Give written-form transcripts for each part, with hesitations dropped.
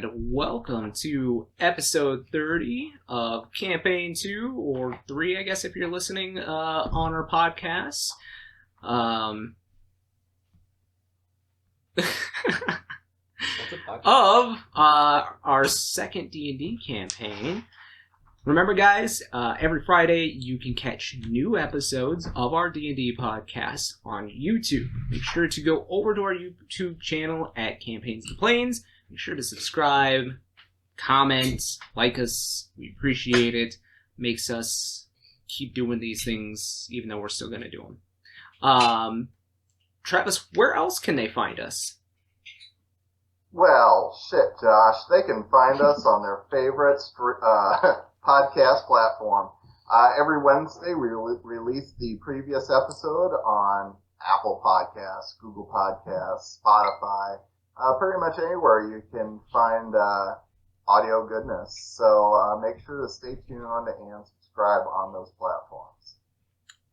and welcome to episode 30 of Campaign 2, or 3, I guess, if you're listening on our podcast. Of our second D&D campaign. Remember, guys, every Friday you can catch new episodes of our D&D podcast on YouTube. Make sure to go over to our YouTube channel at Campaigns of the Plains. Make sure to subscribe, comment, like us. We appreciate it. Makes us keep doing these things, even though we're still going to do them. Travis, where else can they find us? Well, shit, Josh. They can find us on their favorite podcast platform. Every Wednesday, we release the previous episode on Apple Podcasts, Google Podcasts, Spotify, pretty much anywhere you can find audio goodness. So make sure to stay tuned and subscribe on those platforms.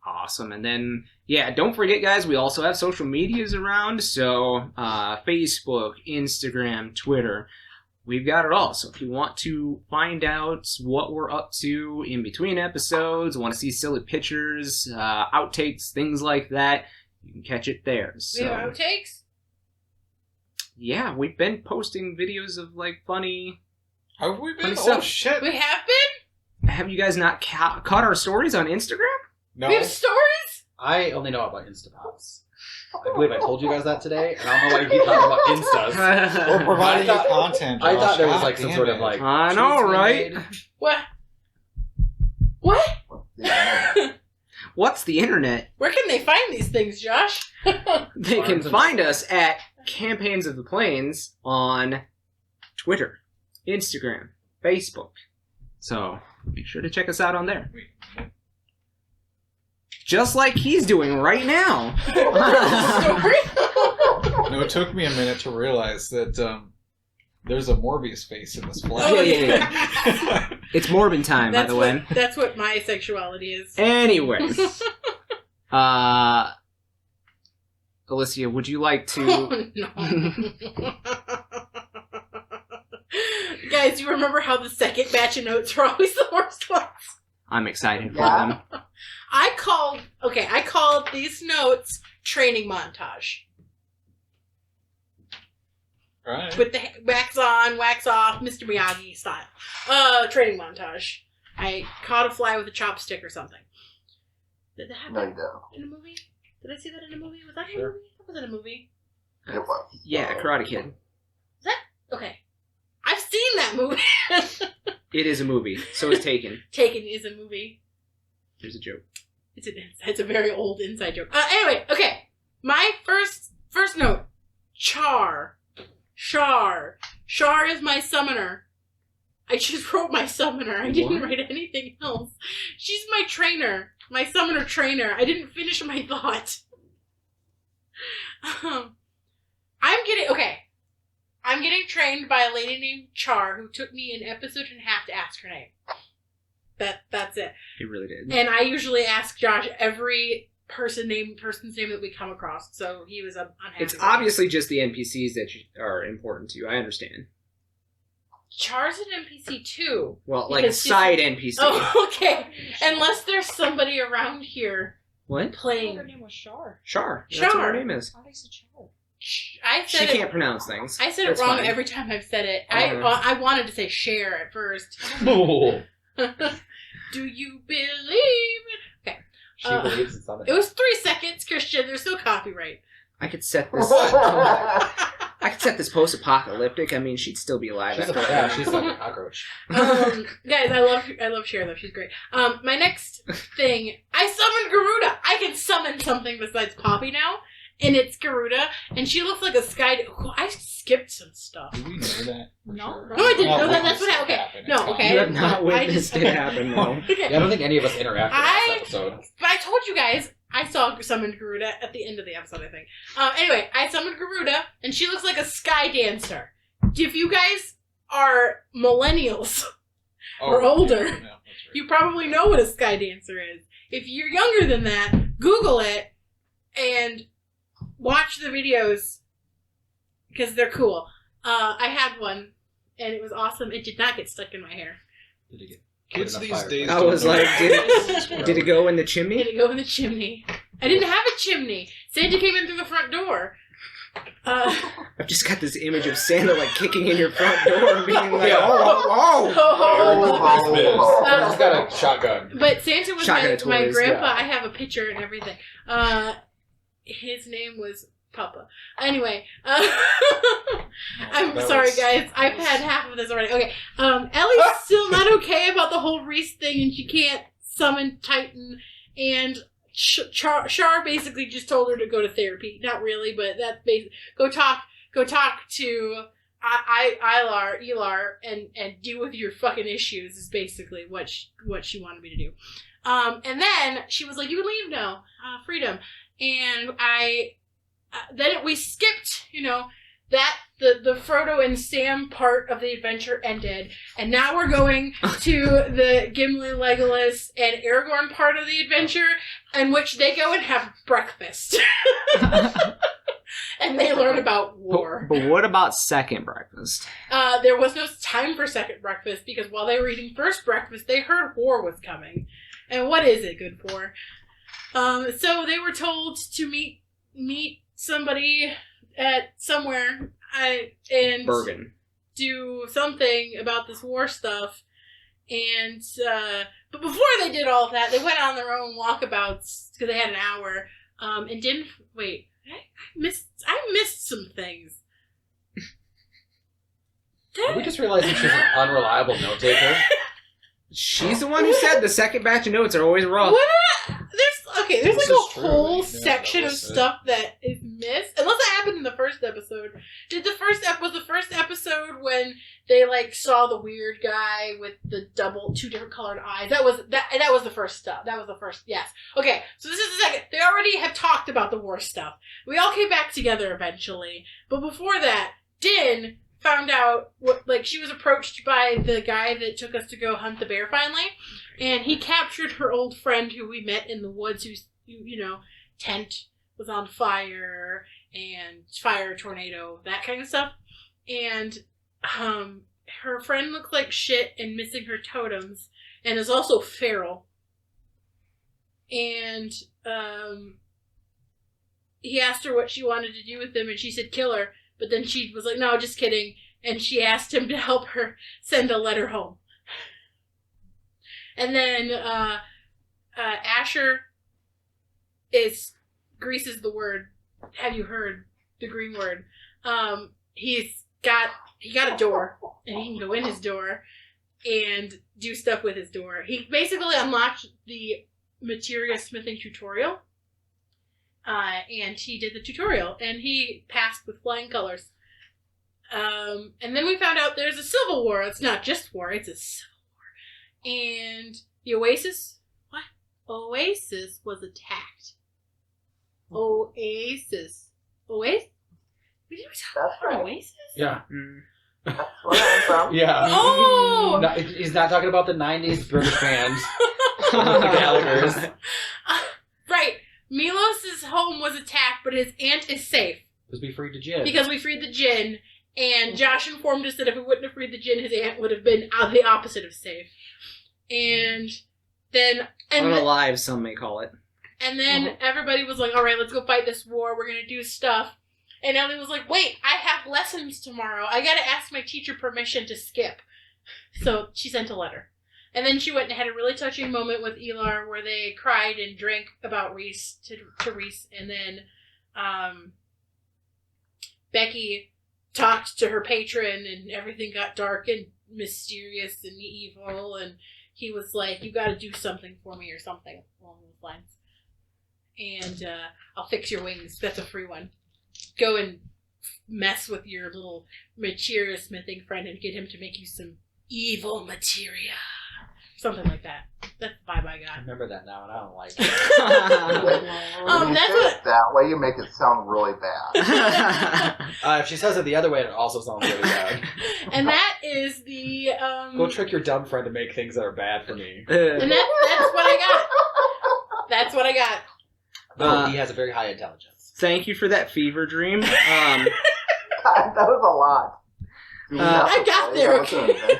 Awesome. And then, yeah, don't forget, guys, we also have social medias around. So Facebook, Instagram, Twitter. We've got it all. So if you want to find out what we're up to in between episodes, want to see silly pictures, outtakes, things like that, you can catch it there. So, we have outtakes? Yeah, we've been posting videos of, like, funny... Have we been? Funny Oh, stuff. shit. We have been? Have you guys not caught our stories on Instagram? No. We have stories? I only know about Instapops. I believe I told you guys that today, and I don't know why you keep talking about Instas. We're providing you content, Josh. I thought there was God like some damn sort it. of like... I know, tweets we right? made. What? What? Yeah. What's the internet? Where can they find these things, Josh? They can find us at Campaigns of the Plains on Twitter, Instagram, Facebook. So make sure to check us out on there. Just like he's doing right now. Story? No, it took me a minute to realize that there's a Morbius face in this flag. Oh, yeah. It's Morbin time, by the way. That's what my sexuality is. Anyways. Alysia, would you like to... Oh, no. Guys, you remember how the second batch of notes are always the worst ones? I'm excited for Yeah. them. I called these notes training montage. Right. With the wax on, wax off, Mr. Miyagi style. Training montage. I caught a fly with a chopstick or something. Did that No, you happen don't. in a movie? Did I see that in a movie? Was that in a Sure. movie? That was in a movie. It was. Yeah, Karate Kid. Okay. I've seen that movie. It is a movie. So is Taken. Taken is a movie. There's a joke. It's a very old inside joke. Anyway, okay. My first note. Char. Char is my summoner. I just wrote my summoner. I didn't What? write anything else. She's my trainer. My summoner trainer. I didn't finish my thought. I'm getting trained by a lady named Char who took me an episode and a half to ask her name. That's it. It really did. And I usually ask Josh every person's name that we come across, so he was unhappy. It's with me. obviously just the NPCs that are important to you. I understand. Char's an NPC too. Well, like a Because she's- side NPC. Oh, okay. Unless there's somebody around here What? playing. Her name was Shar. Char. That's what Char. her name is. How do you say Char? I She said can't pronounce things. I said That's it wrong fine. every time I've said it. Uh-huh. I wanted to say share at first. Oh, Do you believe it? Okay. she believes in something. It was 3 seconds, Christian. There's no copyright. I could set this. I could set this post-apocalyptic. I mean, she'd still be alive. She's, after yeah, that. she's like a cockroach. Guys, I love Cher though. She's great. My next thing, I summoned Garuda. I can summon something besides Poppy now, and it's Garuda, and she looks like a sky. Oh, I skipped some stuff. Did we know that? for No. sure? No, I didn't Well, know that. That's what witnessed happened. it Okay. happen. No, It's okay. You have not I witnessed just- it happen, though. Okay. Yeah, I don't think any of us interacted in this episode. But I told you guys I summoned Garuda at the end of the episode, I think. Anyway, I summoned Garuda, and she looks like a sky dancer. If you guys are millennials or older, Yeah, that's right. you probably know what a sky dancer is. If you're younger than that, Google it and watch the videos because they're cool. I had one and it was awesome. It did not get stuck in my hair. Did it get Kids put in a these fire? days. I don't was know like, what did it go in the Did chimney? it go in the chimney? I didn't have a chimney. Santa came in through the front door. I've just got this image of Santa like kicking in your front door and being like, Yeah. oh. He's got a shotgun. But Santa was Shotgun my of toys, grandpa. yeah. I have a picture and everything. His name was Papa. Anyway, I'm That sorry, was- guys. I've had half of this already. Okay, Ellie's still not okay about the whole Reese thing, and she can't summon Titan. And Char basically just told her to go to therapy. Not really, but that's basically go talk to Elar, and deal with your fucking issues. Is basically what she wanted me to do. And then she was like, "You can leave now, freedom." And we skipped, that the Frodo and Sam part of the adventure ended, and now we're going to the Gimli, Legolas, and Aragorn part of the adventure, in which they go and have breakfast. And they learn about war. But what about second breakfast? There was no time for second breakfast, because while they were eating first breakfast, they heard war was coming. And what is it good for? So they were told to meet somebody at somewhere and Bergen. do something about this war stuff. And but before they did all of that, they went on their own walkabouts because they had an hour. And didn't wait. I missed some things. We just realized that she's an unreliable note taker. She's the one who said the second batch of notes are always wrong. There's This like is a true. whole Yeah, section that of was it. stuff that is missed, unless it happened in the first episode. Was the first episode when they like saw the weird guy with the two different colored eyes? That was the first stuff. That was the first. Yes. Okay. So this is the second. They already have talked about the war stuff. We all came back together eventually, but before that, Din found out she was approached by the guy that took us to go hunt the bear finally, and he captured her old friend who we met in the woods, whose tent was on fire and fire tornado, that kind of stuff. And her friend looked like shit and missing her totems, and is also feral. And he asked her what she wanted to do with him, and she said kill her. But then she was like, no, just kidding. And she asked him to help her send a letter home. And then Asher greases the word. Have you heard the green word? He got a door, and he can go in his door and do stuff with his door. He basically unlocked the materia smithing tutorial. And he did the tutorial, and he passed with flying colors. And then we found out there's a civil war. It's not just war, it's a civil war. And the Oasis was attacked. Oasis? We didn't talk That's about right. Oasis? Yeah. That's where I'm from. Yeah. Oh! No, he's not talking about the 90s British band. The Gallagher's. Right. Milos' home was attacked, but his aunt is safe. Because we freed the Jinn. Because we freed the Jinn, and Josh informed us that if we wouldn't have freed the Jinn, his aunt would have been the opposite of safe. And then... Unalive, some may call it. And then everybody was like, alright, let's go fight this war, we're gonna do stuff. And Ellie was like, wait, I have lessons tomorrow. I gotta ask my teacher permission to skip. So she sent a letter. And then she went and had a really touching moment with Elar where they cried and drank about Reese to Reese. And then Becky talked to her patron, and everything got dark and mysterious and evil. And he was like, you gotta do something for me or something along those lines. And I'll fix your wings. That's a free one. Go and mess with your little materia smithing friend and get him to make you some evil materia. Something like that. That's the vibe I I got. remember that now, and I don't like it. When you that's say what- it that way, you make it sound really bad. If she says it the other way, it also sounds really bad. And that is the Go trick your dumb friend to make things that are bad for me. and that's what I got. That's what I got. No, he has a very high intelligence. Thank you for that fever dream. God, that was a lot. I got there, okay.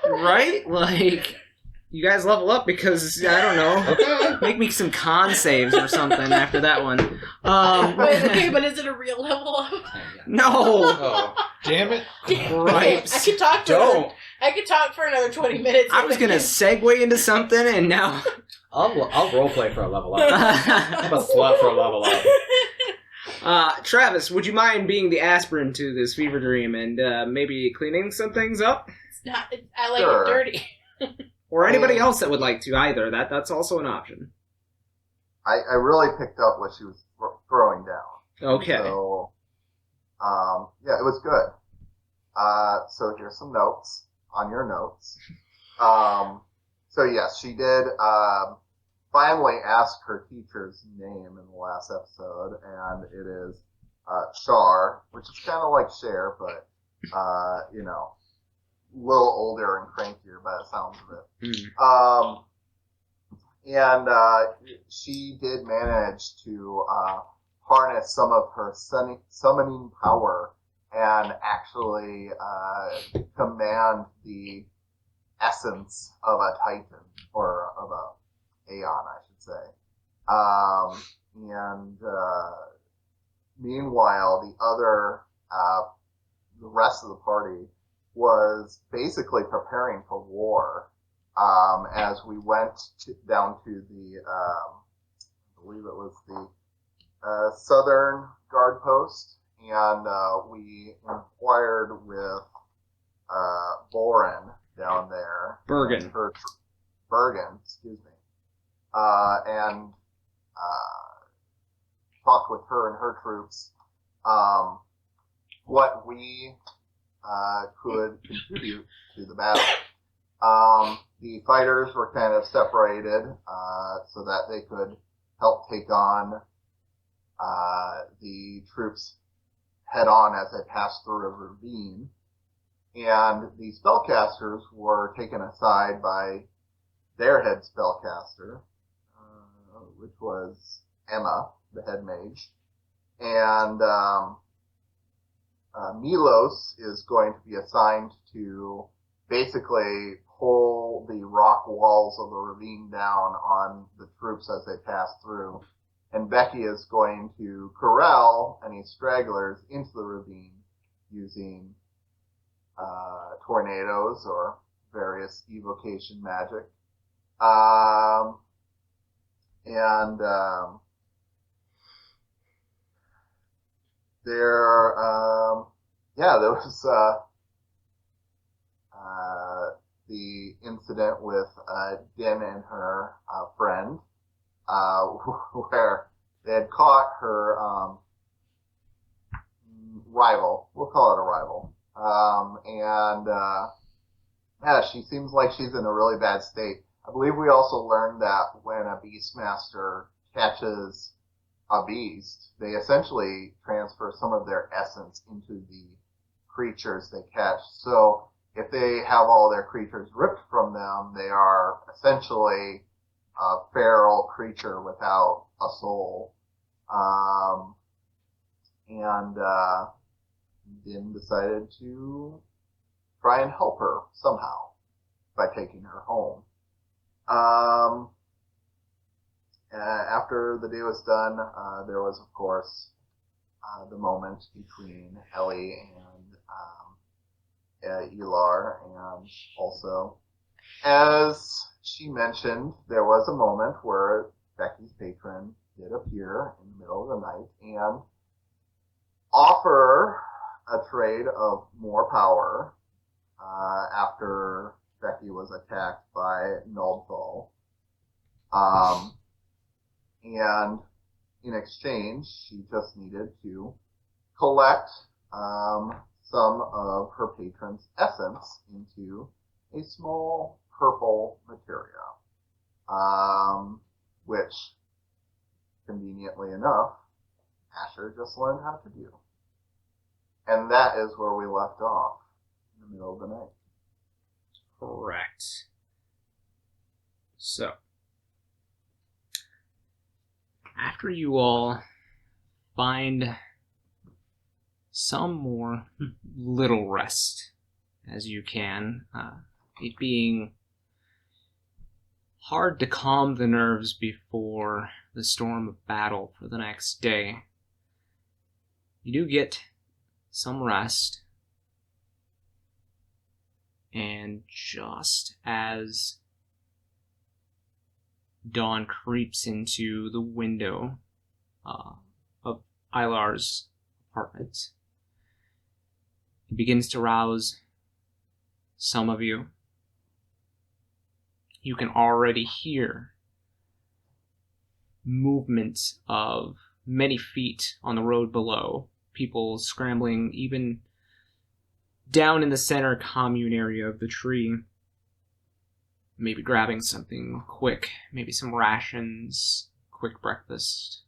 Right? Like, you guys level up because, I don't know, make me some con saves or something after that one. Wait, okay, but is it a real level up? No! Oh, damn it. Right. I could talk for another 20 minutes. I was gonna segue into something, and now... I'll roleplay for a level up. I'm a slut for a level up. Travis, would you mind being the aspirin to this fever dream and maybe cleaning some things up? I like it dirty. Or anybody else that would like to either. That's also an option. I really picked up what she was throwing down. Okay. So, yeah, it was good. So here's some notes on your notes. So yes, she did finally ask her teacher's name in the last episode, and it is Char, which is kind of like Cher, but you know, a little older and crankier by the sounds of it. And she did manage to harness some of her summoning power and actually command the essence of a Titan, or of a Aeon, I should say. And meanwhile, the rest of the party was basically preparing for war. As we went down to the, I believe it was the southern guard post, and we inquired with Boren down there. Bergen, excuse me. And talked with her and her troops what we could contribute to the battle. The fighters were kind of separated so that they could help take on the troops head on as they passed through a ravine. And the spellcasters were taken aside by their head spellcaster, which was Emma, the head mage. And Milos is going to be assigned to basically pull the rock walls of the ravine down on the troops as they pass through. And Becky is going to corral any stragglers into the ravine using tornadoes or various evocation magic. There was the incident with Din and her friend, where they had caught her rival. We'll call it a rival. Yeah, she seems like she's in a really bad state. I believe we also learned that when a Beastmaster catches a beast, they essentially transfer some of their essence into the creatures they catch. So if they have all their creatures ripped from them, they are essentially a feral creature without a soul. Din decided to try and help her somehow by taking her home. After the day was done, there was, of course, the moment between Ellie and Elar, and also, as she mentioned, there was a moment where Becky's patron did appear in the middle of the night and offer a trade of more power after Becky was attacked by Nullthal. And in exchange, she just needed to collect some of her patron's essence into a small purple materia, which, conveniently enough, Asher just learned how to do. And that is where we left off, in the middle of the night. Correct. So, after you all find some more little rest as you can. It being hard to calm the nerves before the storm of battle for the next day. You do get some rest, and just as dawn creeps into the window of Ilar's apartment, it begins to rouse some of you. You can already hear movement of many feet on the road below. People scrambling even down in the center commune area of the tree. Maybe grabbing something quick, maybe some rations, quick breakfast,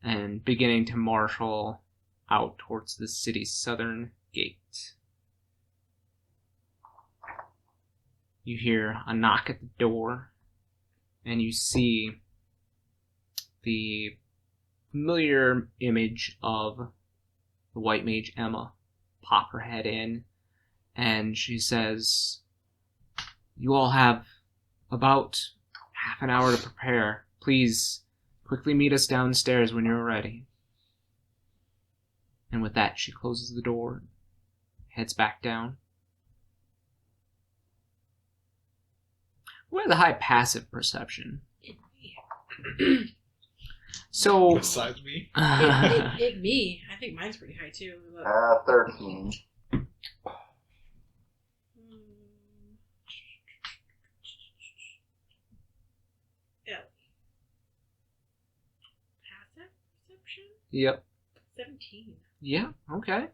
and beginning to marshal out towards the city's southern gate. You hear a knock at the door, and you see the familiar image of the white mage Emma pop her head in, and she says, "You all have about half an hour to prepare. Please quickly meet us downstairs when you're ready." And with that, she closes the door, heads back down. Who had the high passive perception? So, Besides me. Me. I think mine's pretty high too. 13. Passive perception? Yep. 17. Yeah, okay.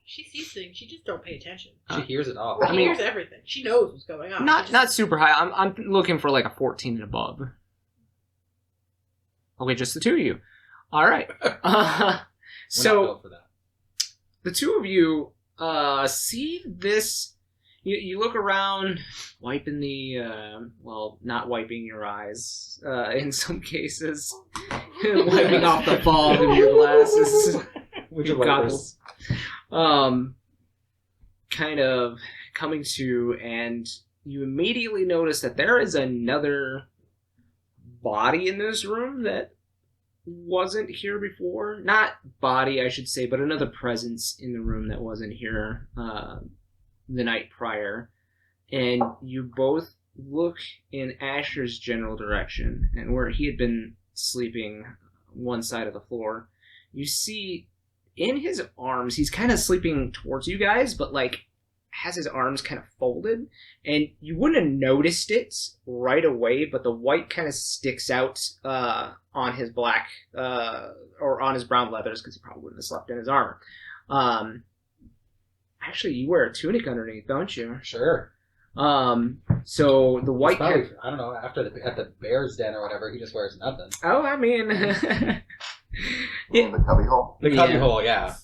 She sees things. She just don't pay attention. She hears it all. She hears everything. She knows what's going on. Not super high. I'm looking for like a 14 and above. Okay, just the two of you. All right. So for that. the two of you see this. You look around, wiping the not wiping your eyes in some cases, wiping off the fog of your glasses. With your goggles. Kind of coming to, and you immediately notice that there is another body in this room that wasn't here before. Not body, I should say, but another presence in the room that wasn't here the night prior. And you both look in Asher's general direction, and where he had been sleeping one side of the floor, you see in his arms, he's kind of sleeping towards you guys, but like has his arms kind of folded, and you wouldn't have noticed it right away, but the white kind of sticks out on his black or on his brown leathers, because he probably wouldn't have slept in his armor. Actually, you wear a tunic underneath, don't you? Sure. So the white probably, I don't know, at the bear's den or whatever, he just wears nothing. Oh, I mean In the cubbyhole? The cubbyhole, yeah.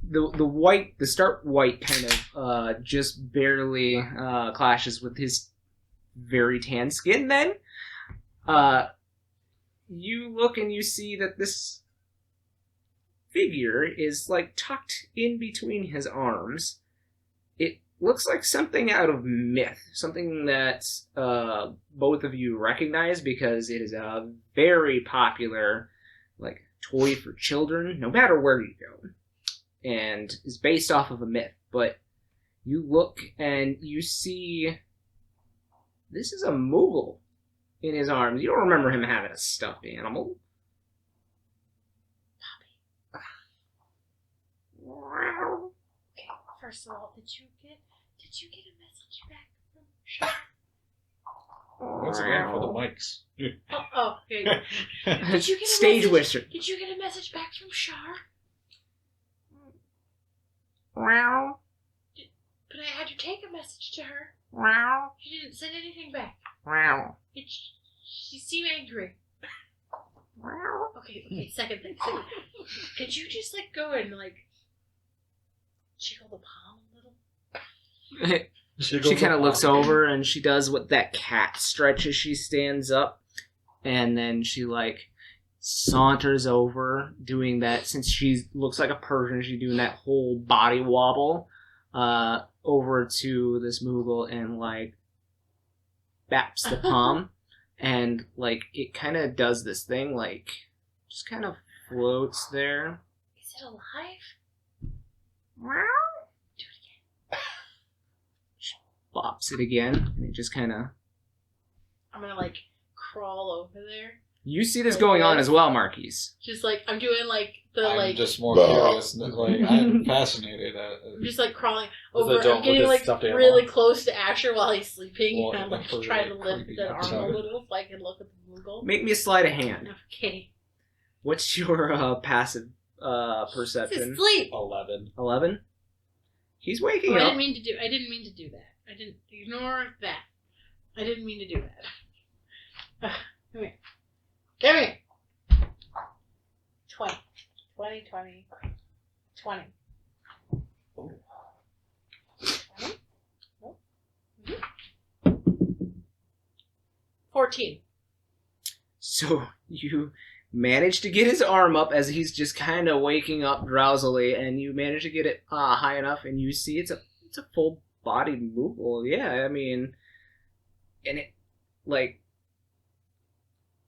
The stark white kind of just barely clashes with his very tan skin. Then you look and you see that this figure is like tucked in between his arms. It looks like something out of myth, something that both of you recognize because it is a very popular like toy for children, no matter where you go, and is based off of a myth. But you look and you see this is a Moogle in his arms. You don't remember him having a stuffed animal. Okay, first of all, did you get a message back from Shar? Once again for the mics. Okay. Did you get a Stage message? wizard. Did you get a message back from Shar? Wow. But I had to take a message to her. Wow. She didn't send anything back. Wow. She seemed angry. Wow. Okay, second thing. Could you just like go and like jiggle the palm a little? She kind of looks over and she does what that cat stretches. She stands up and then she like saunters over, doing that. Since she looks like a Persian, she's doing that whole body wobble over to this Moogle and like baps the palm, and like it kind of does this thing, like just kind of floats there. Is it alive? Do it again. She bops it again, and it just kind of. I'm gonna like crawl over there. You see this going on as well, Marquies. Just like I'm doing like the I'm like. just more curious. Like I'm fascinated at. I'm just like crawling Was over. the dog I'm getting with the like stuffed animal? really close to Asher while he's sleeping, Well, and I'm like that's a trying to really lift creepy the arm a episode. little so I can look at the Moogle. Make me a sleight of hand. Okay. What's your passive This perception? is sleep. 11. 11. He's waking Oh, I up. didn't mean to do that. I didn't ignore that. I didn't mean to do that. Come here. Come here. 20. 20, 20, 20. Oh. 20? Nope. Mhm. 14. So you manage to get his arm up as he's just kind of waking up drowsily, and you manage to get it high enough, and you see it's a full bodied Moogle. Yeah, I mean, and it like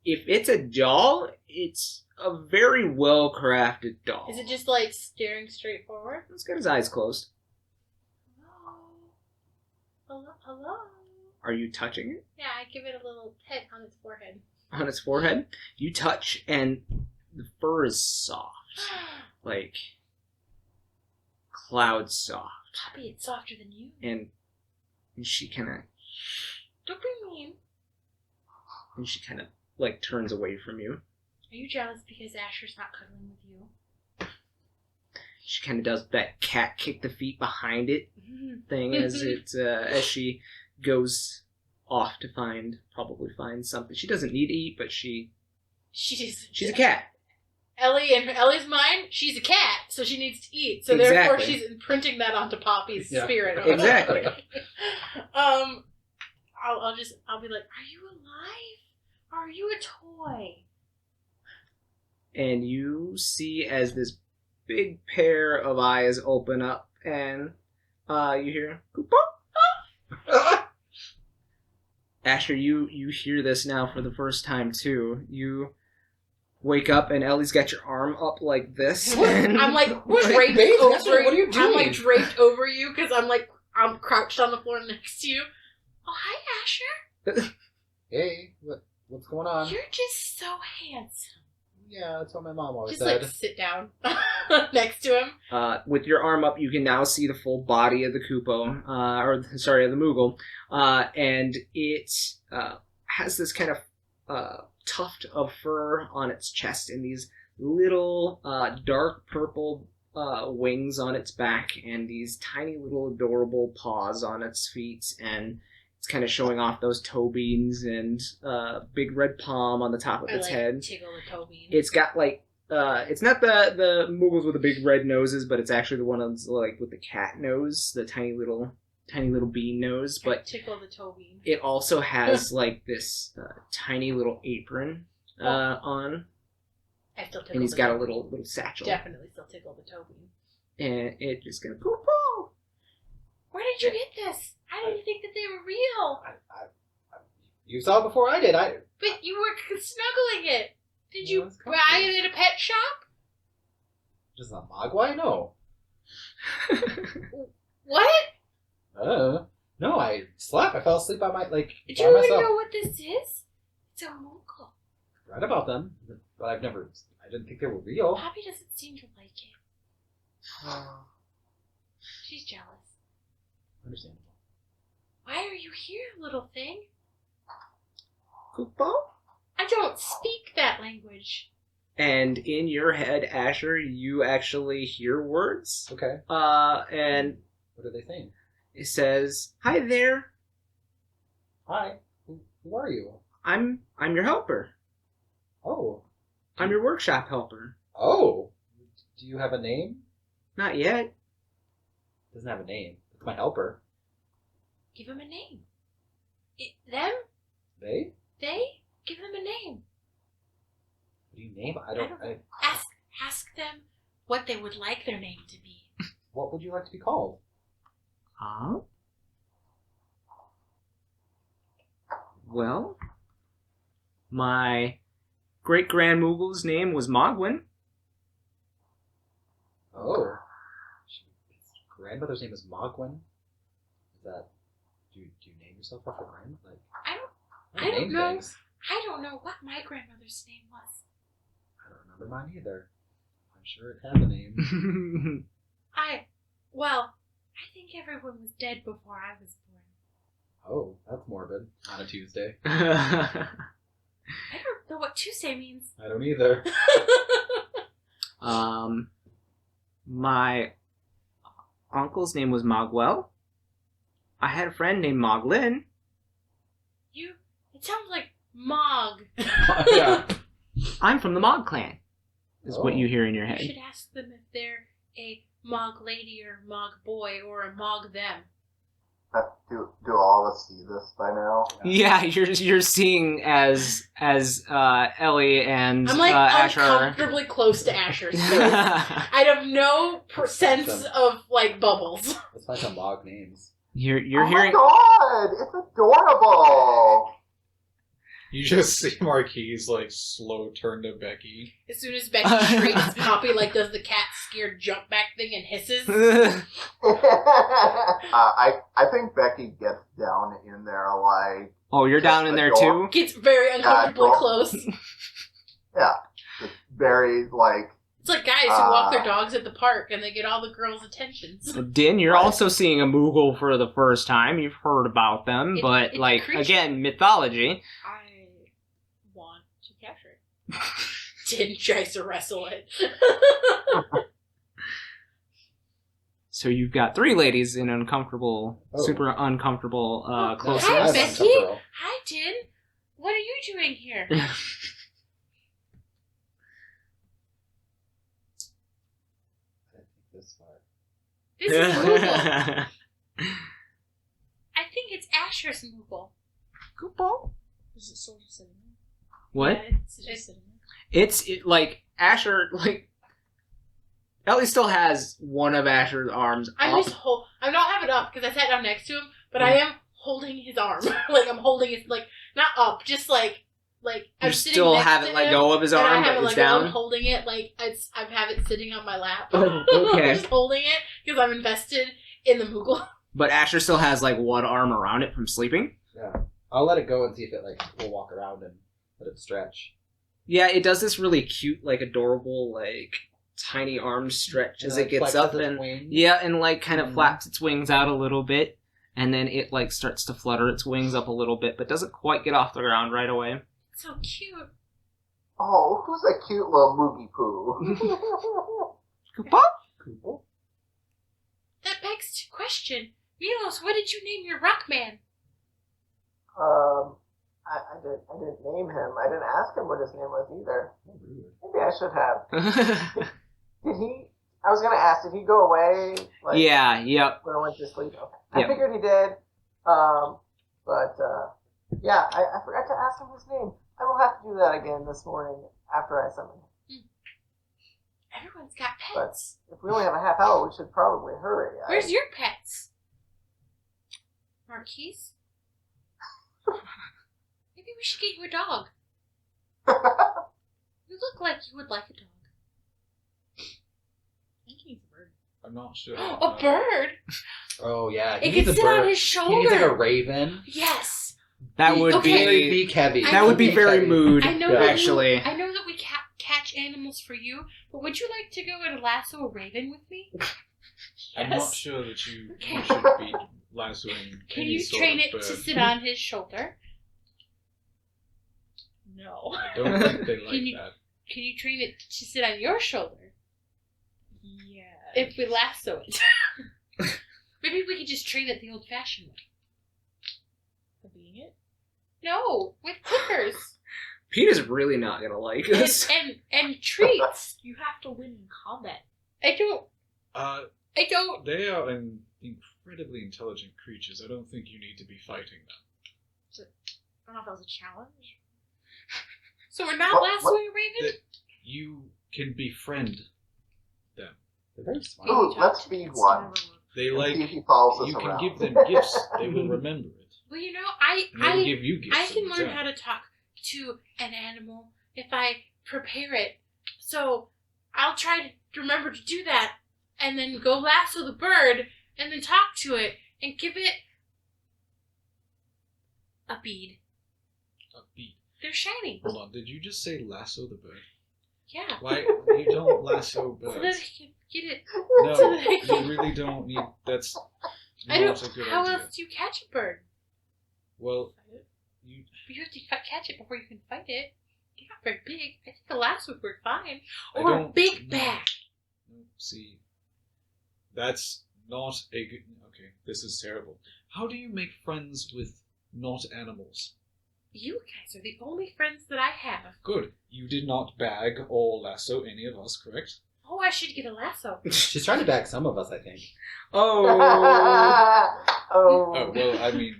if it's a doll, it's a very well crafted doll. Is it just like staring straight forward? It's got his eyes closed. Hello? Hello? Hello? Are you touching it Yeah, I give it a little pet on its forehead. on its forehead? You touch, and the fur is soft, like cloud soft. Poppy, it's softer than you. And she kind of Don't be mean. like turns away from you. Are you jealous because Asher's not cuddling with you? She kind of does that cat kick the feet behind it thing as she goes off to probably find something. She doesn't need to eat, but she's a cat. Ellie, in Ellie's mind, she's a cat, so she needs to eat. So therefore, Exactly. she's imprinting that onto Poppy's spirit. Exactly. I'll be like, are you alive? Or are you a toy? And you see as this big pair of eyes open up, and you hear "Koopa." Asher, you hear this now for the first time too. You wake up and Ellie's got your arm up like this. And I'm like draped Becky, over Asher, what are you I'm like doing? draped over you because I'm crouched on the floor next to you. Oh, hi, Asher. Hey, what's going on? You're just so handsome. Yeah, that's what my mom always Just said. like sit down next to him. With your arm up, you can now see the full body of the Koopo, of the Moogle, and it has this kind of tuft of fur on its chest and these little dark purple wings on its back and these tiny little adorable paws on its feet, and it's kind of showing off those toe beans and big red palm on the top of its head. Tickle the toe bean. It's got like it's not the Moogles with the big red noses, but it's actually the ones like with the cat nose, the tiny little bean nose. But tickle the toe bean. it also has like this tiny little apron on, I still tickle and he's the got toe a little bean. satchel, Definitely still tickle the toe bean. and it just gonna poo poo. Where did you get this? I didn't think that they were real. You saw it before I did. But you were snuggling it. Did Yeah, you it's buy comfy. it at a pet shop? Just a Mogwai? No. What? No, I slept. I fell asleep by Do by you even myself. know what this is? It's a Moogle. Read about them, but I didn't think they were real. Poppy doesn't seem to like it. She's jealous. Understandable. Why are you here, little thing? Koopo? I don't speak that language. And in your head, Asher, you actually hear words. Okay. And What are they saying? it says, "Hi there. Hi. Who are you? I'm your helper. Oh. I'm your workshop helper. Oh. Do you have a name? Not yet. Doesn't have a name. It's my helper. Give him a name. Them? They? They? Give them a name. What Do you name? I don't. Ask them what they would like their name to be. What would you like to be called? Well, my great-grand Moogle's name was Mogwin. Oh. His grandmother's name is Mogwin. Is that... Do you name yourself after grand? Like, I don't know. Things. I don't know what my grandmother's name was. I don't remember mine either. I'm sure it had a name. I think everyone was dead before I was born. Oh, that's morbid. On a Tuesday. I don't know what Tuesday means. I don't either. My uncle's name was Mogwell. I had a friend named Moglin. It sounds like Mog. Yeah. I'm from the Mog clan, is what you hear in your You head. should ask them if they're a Mog lady or Mog boy or a Mog them. Do all of us see this by now? Yeah, you're seeing as Ellie and I'm like Asher. uncomfortably close to Asher's face. I have no sense of like bubbles. Let's find some Mog names. You're Oh hearing. my god! It's adorable! You just see Marquies like slow turn to Becky. As soon as Becky shrieks, Poppy like does the cat scared jump back thing and hisses. I think Becky gets down in there like... Oh, you're down in there too? Gets very uncomfortably Yeah, close. Yeah. Just very, like... It's like guys who walk their dogs at the park and they get all the girls' attentions. Din, you're also seeing a Moogle for the first time. You've heard about them, but, it's like, a creature. again, mythology. I want to capture it. Din tries to wrestle it. So you've got 3 ladies in uncomfortable, Oh. super uncomfortable close Hi, ups. Becky. Hi, Din. What are you doing here? This far. This is Moogle. I think it's Asher's Moogle. Google. Is it still just sitting there? What? Yeah, it's just sitting there. Like, Asher, like, Ellie still has one of Asher's arms I'm up. just I'm not having it up because I sat down next to him, but I am holding his arm. Like I'm holding it, like not up, just like You I'm sitting still next haven't to let him, go of his and I arm, haven't but it's let go. I'm down. holding it like I have it sitting on my lap. Oh, okay. I'm just holding it because I'm invested in the Moogle. But Asher still has, like, one arm around it from sleeping. Yeah. I'll let it go and see if it like will walk around and let it stretch. Yeah, it does this really cute, like, adorable, like, tiny arm stretch as And it gets flexes up its and wings. yeah, and like kind of Mhm. flaps its wings out a little bit, and then it like starts to flutter its wings up a little bit, but doesn't quite get off the ground right away. It's so cute. Oh, who's a cute little Moogie Poo? Cool. That begs to question. Milos, what did you name your rock man? I didn't name him. I didn't ask him what his name was either. Oh, rude. Maybe I should have. Did he? I was gonna ask. Did he go away? Like, Yeah, yep. when I went to sleep. Okay. Yep. I figured he did. But yeah, I forgot to ask him his name. I will have to do that again this morning after I summon him. Everyone's got But pets. if we only have a half hour, we should probably hurry. Where's your pets? Marquies? Maybe we should get you a dog. You look like you would like a dog. I think he needs a bird. I'm not sure. A bird? Oh yeah. It He needs can a sit bird. on his He needs like a shoulder. raven. Yes. That would Okay. Very be beak heavy. I that would be know very that- mood I know actually. I know that we catch animals for you, but would you like to go and lasso a raven with me? I'm Yes. not sure that you Okay. should be lassoing Can any you sort train of it bird. to sit on his shoulder? No. I don't think they like Can you- that. Can you train it to sit on your shoulder? Yeah. If we lasso it. Maybe we could just train it the old-fashioned way. Being it? No, with clippers Pete is really not gonna like this. and treats. You have to win in combat. I don't. They are incredibly intelligent creatures. I don't think you need to be fighting them. I don't know if that was a challenge. So we're not What- lassoing a raven. you can befriend them. They're very smart. Ooh, let's feed one. They And like see if he follows us you can around. give them gifts. They will remember it. Well, you know, And they will give you gifts. I can in learn return. how to talk to an animal if I prepare it. So I'll try to remember to do that, and then go lasso the bird, and then talk to it, and give it a bead. A bead. They're shiny. Hold on. Did you just say lasso the bird? Yeah. Why you don't lasso So that birds? I can get it. No, you really don't need. That's I not don't. a good How idea. else do you catch a bird? Well, you You have to catch it before you can fight it. They're not very big. I think a lasso would work fine. I Or a don't big know. bag. See, that's not a good. Okay, this is terrible. How do you make friends with not animals? You guys are the only friends that I have. Good. You did not bag or lasso any of us, correct? Oh, I should get a lasso. She's trying to back some of us, I think. Oh. Oh. Oh well, I mean,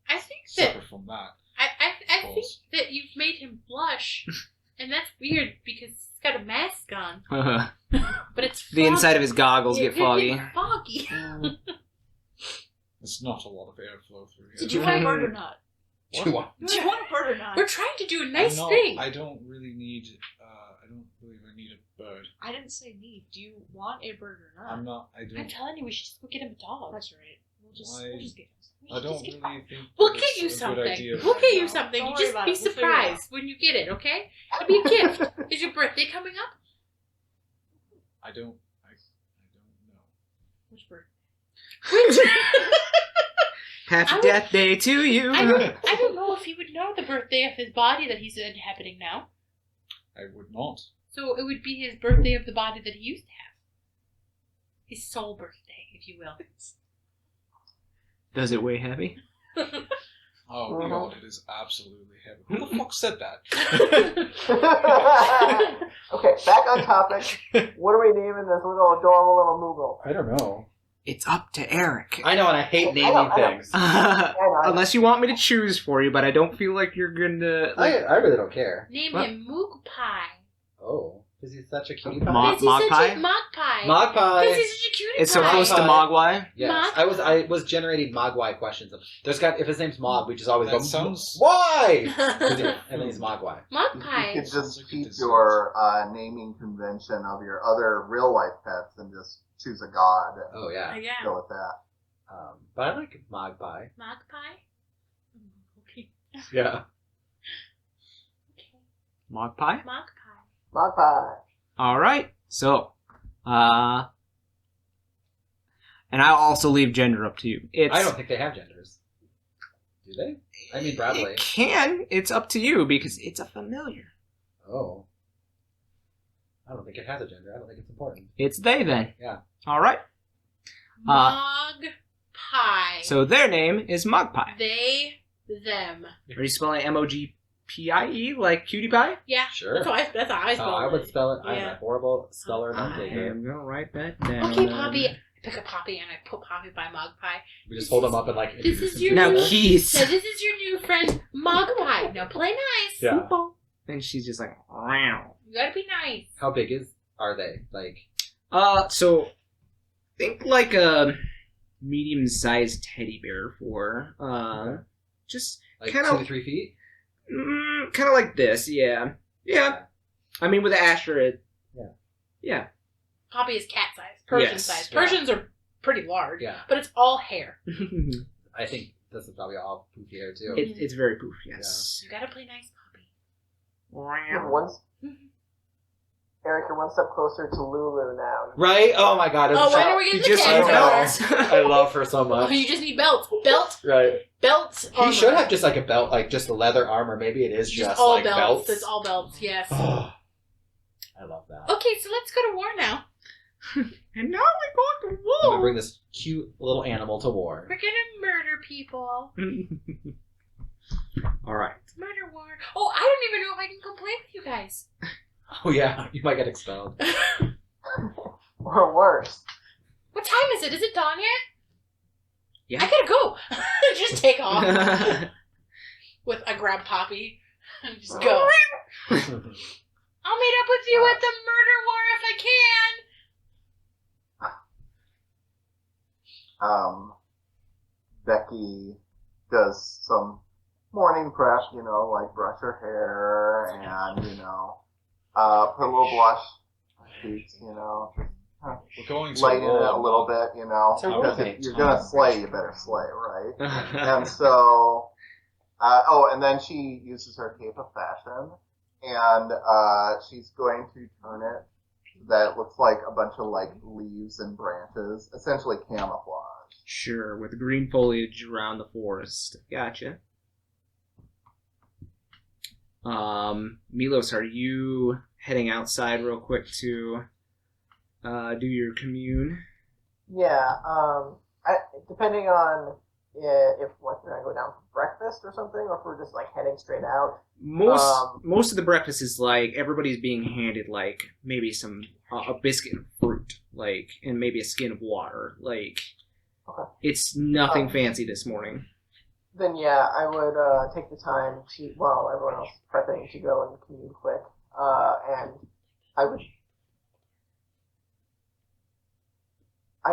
I think that separate from that. I think Balls. that you've made him blush, and that's weird because he's got a mask on, but it's foggy. The inside of his goggles Yeah, get foggy. it's foggy. There's not a lot of airflow through here. Did you want a bird or not? Do you want? Do you want a bird or not? We're trying to do a nice I'm not- thing. I don't really need. I don't believe I need a bird. I didn't say need. Do you want a bird or not? I'm not. I I'm don't. telling you, we should just go get him a dog. That's right. We'll just Why- get him. I don't really think. We'll that get it's you a good something. idea. We'll get you No, something. don't You worry just about be it. We'll figure it out. surprised when you get it, okay? It'll be a gift. Is your birthday coming up? I don't. I don't know. Which bird? Happy I would- death day to you. I don't know if he would know the birthday of his body that he's inhabiting now. I would not. So it would be his birthday of the body that he used to have. His soul birthday, if you will. Does it weigh heavy? Oh Uh-huh. god, it is absolutely heavy. Who the fuck said that? Okay, back on topic. What are we naming this little adorable little Moogle? I don't know. It's up to Eric. I know, and I hate naming I know. things. I know. Unless you want me to choose for you, but I don't feel like you're gonna. I really don't care. Name What? him Moogpie. Oh, because he's such a cutie pie. Mo- Because he's such Magpie? a magpie. Magpie. Because he's such a cutie It's so pie. close to Mogwai. Yes, Magpie. I was generating Mogwai questions. There's got if his name's Mog, we just always That go sounds- why, and then he's Mogwai. You Magpie. could Sounds just like a keep disease. your naming convention of your other real life pets and just choose a god and Oh yeah, Yeah. go with that. but I like Magpie. Magpie? Okay. Yeah. Okay. Magpie? Magpie. Magpie. Alright, so, and I'll also leave gender up to you. It's, I don't think they have genders. Do they? I mean Bradley. It can. It's up to you because it's a familiar. Oh. I don't think it has a gender. I don't think it's important. It's they then. Yeah. Alright, Magpie. so their name is Magpie. They, them. Are you spelling Mogpie like cutie pie? Yeah. Sure. That's how I spell I would it. spell it. I'm Yeah. a horrible speller and I taker. am gonna write that down. Okay, Poppy. I pick up Poppy and I put Poppy by Magpie. We just hold them up and like. This introduce is them your to Now each other. keys. So this is your new friend, Magpie. Now play nice. Yeah. And she's just like, wow. You gotta be nice. How big are they? Like. So think like a medium-sized teddy bear for just Like Kinda- 2 to 3 feet? kind of like this, yeah. I mean, with the asterisk. Yeah. Yeah. Poppy is cat size, Persian Yes. size. Yeah. Persians are pretty large, Yeah. but it's all hair. I think this is probably all poofy hair too. It's very poof, yes. You gotta play nice, Poppy. You're Eric, you're one step closer to Lulu now. Right? Oh my god. Oh, when are we He getting the just cat needs door? belts. I love her so Oh, much. you just need belts. Right. Belts. He should have just like a belt, like just a leather armor. Maybe it is just all like belts. belts. It's all belts, yes. Oh, I love that. Okay, so let's go to war now. And now we go to I'm gonna war. bring this cute little animal to war. We're gonna murder people. Alright. Murder war. Oh, I don't even know if I can come play with you guys. Oh yeah, you might get expelled. Or worse. What time is it? Is it dawn yet? Yeah. I gotta go. Just take off. With I grab Poppy. Just go. I'll meet up with you at the murder war if I can. Becky does some morning prep, like brush her hair and, put a little blush on her cheeks, We're going to lighten it war. a little bit, because okay. if you're gonna slay, you better slay, right? And so, and then she uses her cape of fashion, and she's going to turn it that looks like a bunch of like leaves and branches, essentially camouflage. Sure, with green foliage around the forest. Gotcha. Milos, are you heading outside real quick to do your commune? Yeah. Depending on if we're gonna go down for breakfast or something, or if we're just like heading straight out. Most of the breakfast is like everybody's being handed like maybe some a biscuit of fruit, like, and maybe a skin of water. Like, Okay. It's nothing fancy this morning. Then yeah, I would take the time to, while everyone else is prepping, to go and commune quick, and I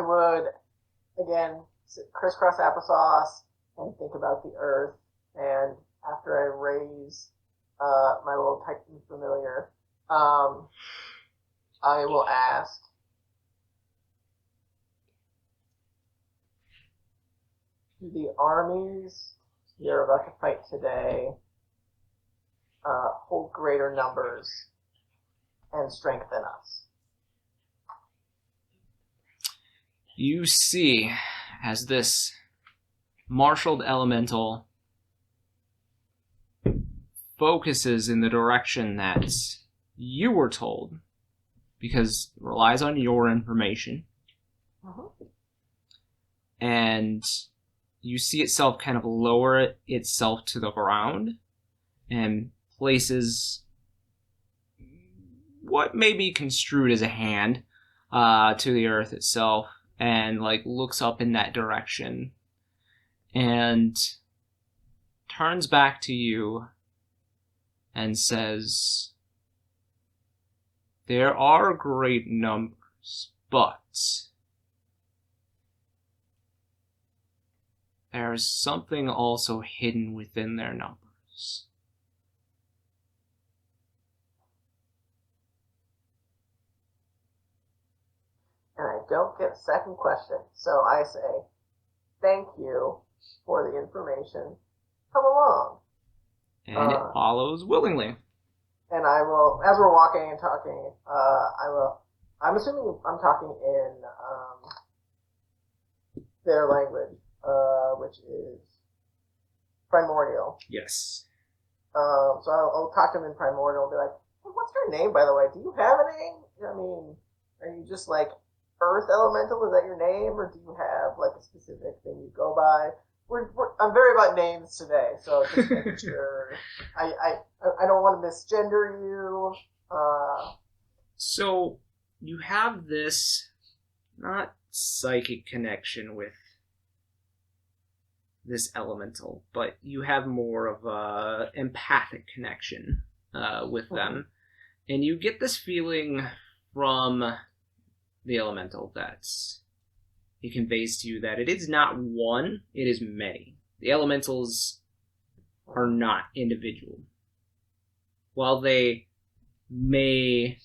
would again crisscross applesauce and think about the earth, and after I raise my little Titan familiar, I will ask, do the armies we are about to fight today hold greater numbers and strength than us? You see, as this marshaled elemental focuses in the direction that you were told, because it relies on your information, and you see itself kind of lower itself to the ground and places what may be construed as a hand to the earth itself, and like looks up in that direction and turns back to you and says, "There are great numbers, but there's something also hidden within their numbers." And I don't get a second question, so I say, thank you for the information. Come along. And it follows willingly. And I will, as we're walking and talking, I'm assuming I'm talking in their language, which is primordial. Yes. So I'll talk to them in primordial and be like, hey, what's your name, by the way? Do you have a name? I mean, are you just like Earth Elemental? Is that your name? Or do you have like a specific thing you go by? I'm very about names today, so just making sure. I don't want to misgender you. So you have this not psychic connection with this elemental, but you have more of a empathic connection with them, and you get this feeling from the elemental that it conveys to you that it is not one, it is many. The elementals are not individual. While they may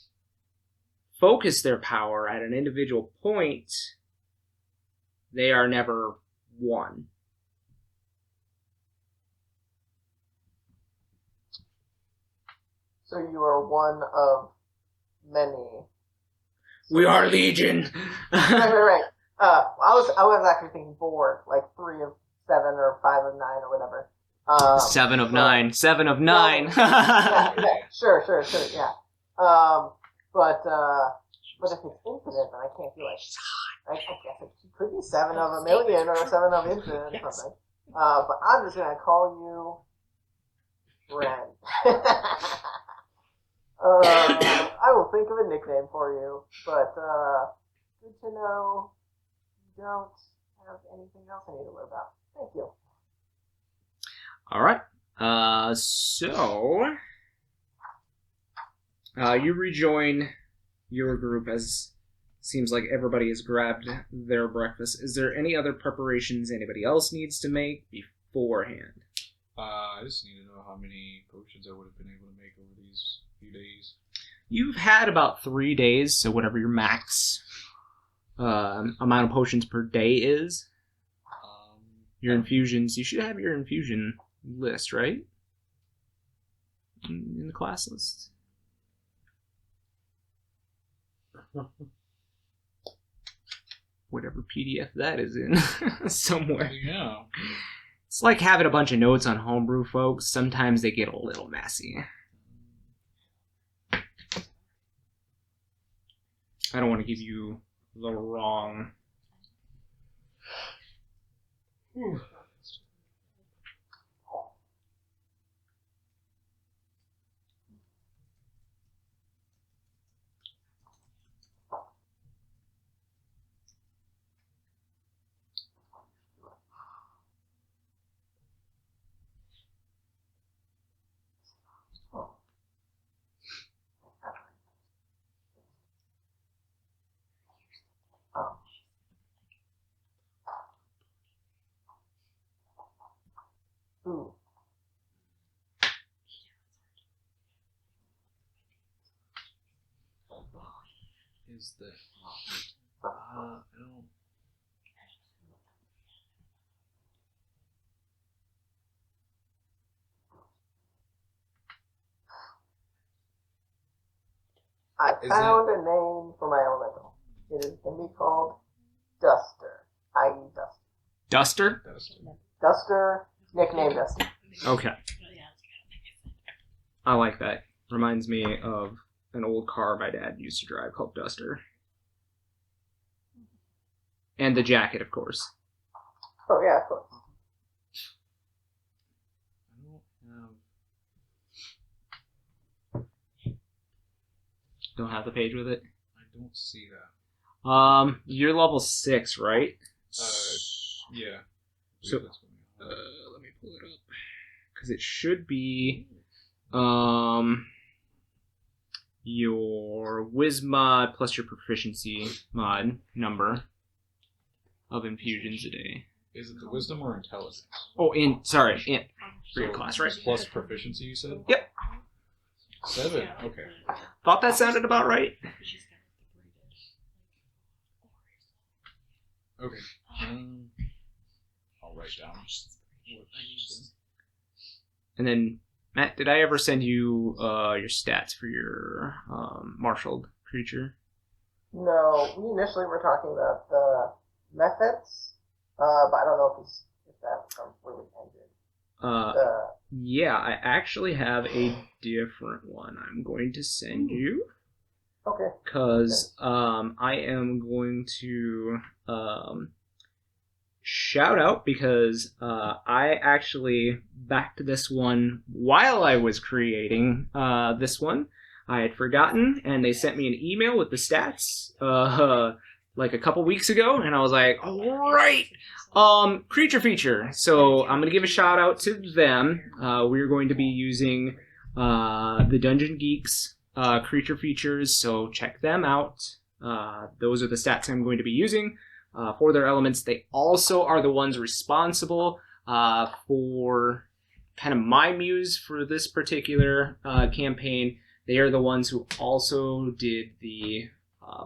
focus their power at an individual point, they are never one. So you are one of many. We are Legion! Right. I was actually thinking 4, like 3 of 7 or 5 of 9 or whatever. 7 of 9. 7 of 9. Yeah, sure, yeah. But if it's infinite, then I can't be like, I guess it could be 7 of a million or 7 of infinite or something. But I'm just gonna call you Ren. I will think of a nickname for you, but good to know you don't have anything else I need to worry about. Thank you. Alright. So you rejoin your group as seems like everybody has grabbed their breakfast. Is there any other preparations anybody else needs to make beforehand? I just need to know how many potions I would have been able to make over these few days. You've had about 3 days, so whatever your max amount of potions per day is. Your infusions, you should have your infusion list, right? In the class list. Whatever PDF that is in somewhere. Yeah. It's like having a bunch of notes on homebrew, folks. Sometimes they get a little messy. I don't want to give you the wrong... Ooh. Is the I don't. I Is found a name for my elemental. It is can be called Duster. I.e. Duster. Duster? Duster, nickname Duster. Okay. I like that. Reminds me of an old car my dad used to drive called Duster. And the jacket, of course. Oh yeah, of course. Don't have the page with it? I don't see that. You're level 6, right? Yeah. So, let me pull it up. Because it should be, your Wiz mod plus your proficiency mod number of infusions a day. Is it the wisdom or intelligence? Oh, sorry, int for your class, right? Plus proficiency, you said? Yep. 7. Okay. Thought that sounded about right. Okay. I'll write down what I need then. And then, Matt, did I ever send you your stats for your marshaled creature? No, we initially were talking about the methods, but I don't know if that comes where we ended. Yeah, I actually have a different one I'm going to send you. Okay. Because I am going to shout out because I actually backed this one while I was creating this one. I had forgotten, and they sent me an email with the stats like a couple weeks ago, and I was like, all right, creature feature. So I'm going to give a shout out to them. We're going to be using the Dungeon Geeks creature features, so check them out. Those are the stats I'm going to be using for their elements. They also are the ones responsible for kind of my muse for this particular campaign. They are the ones who also did the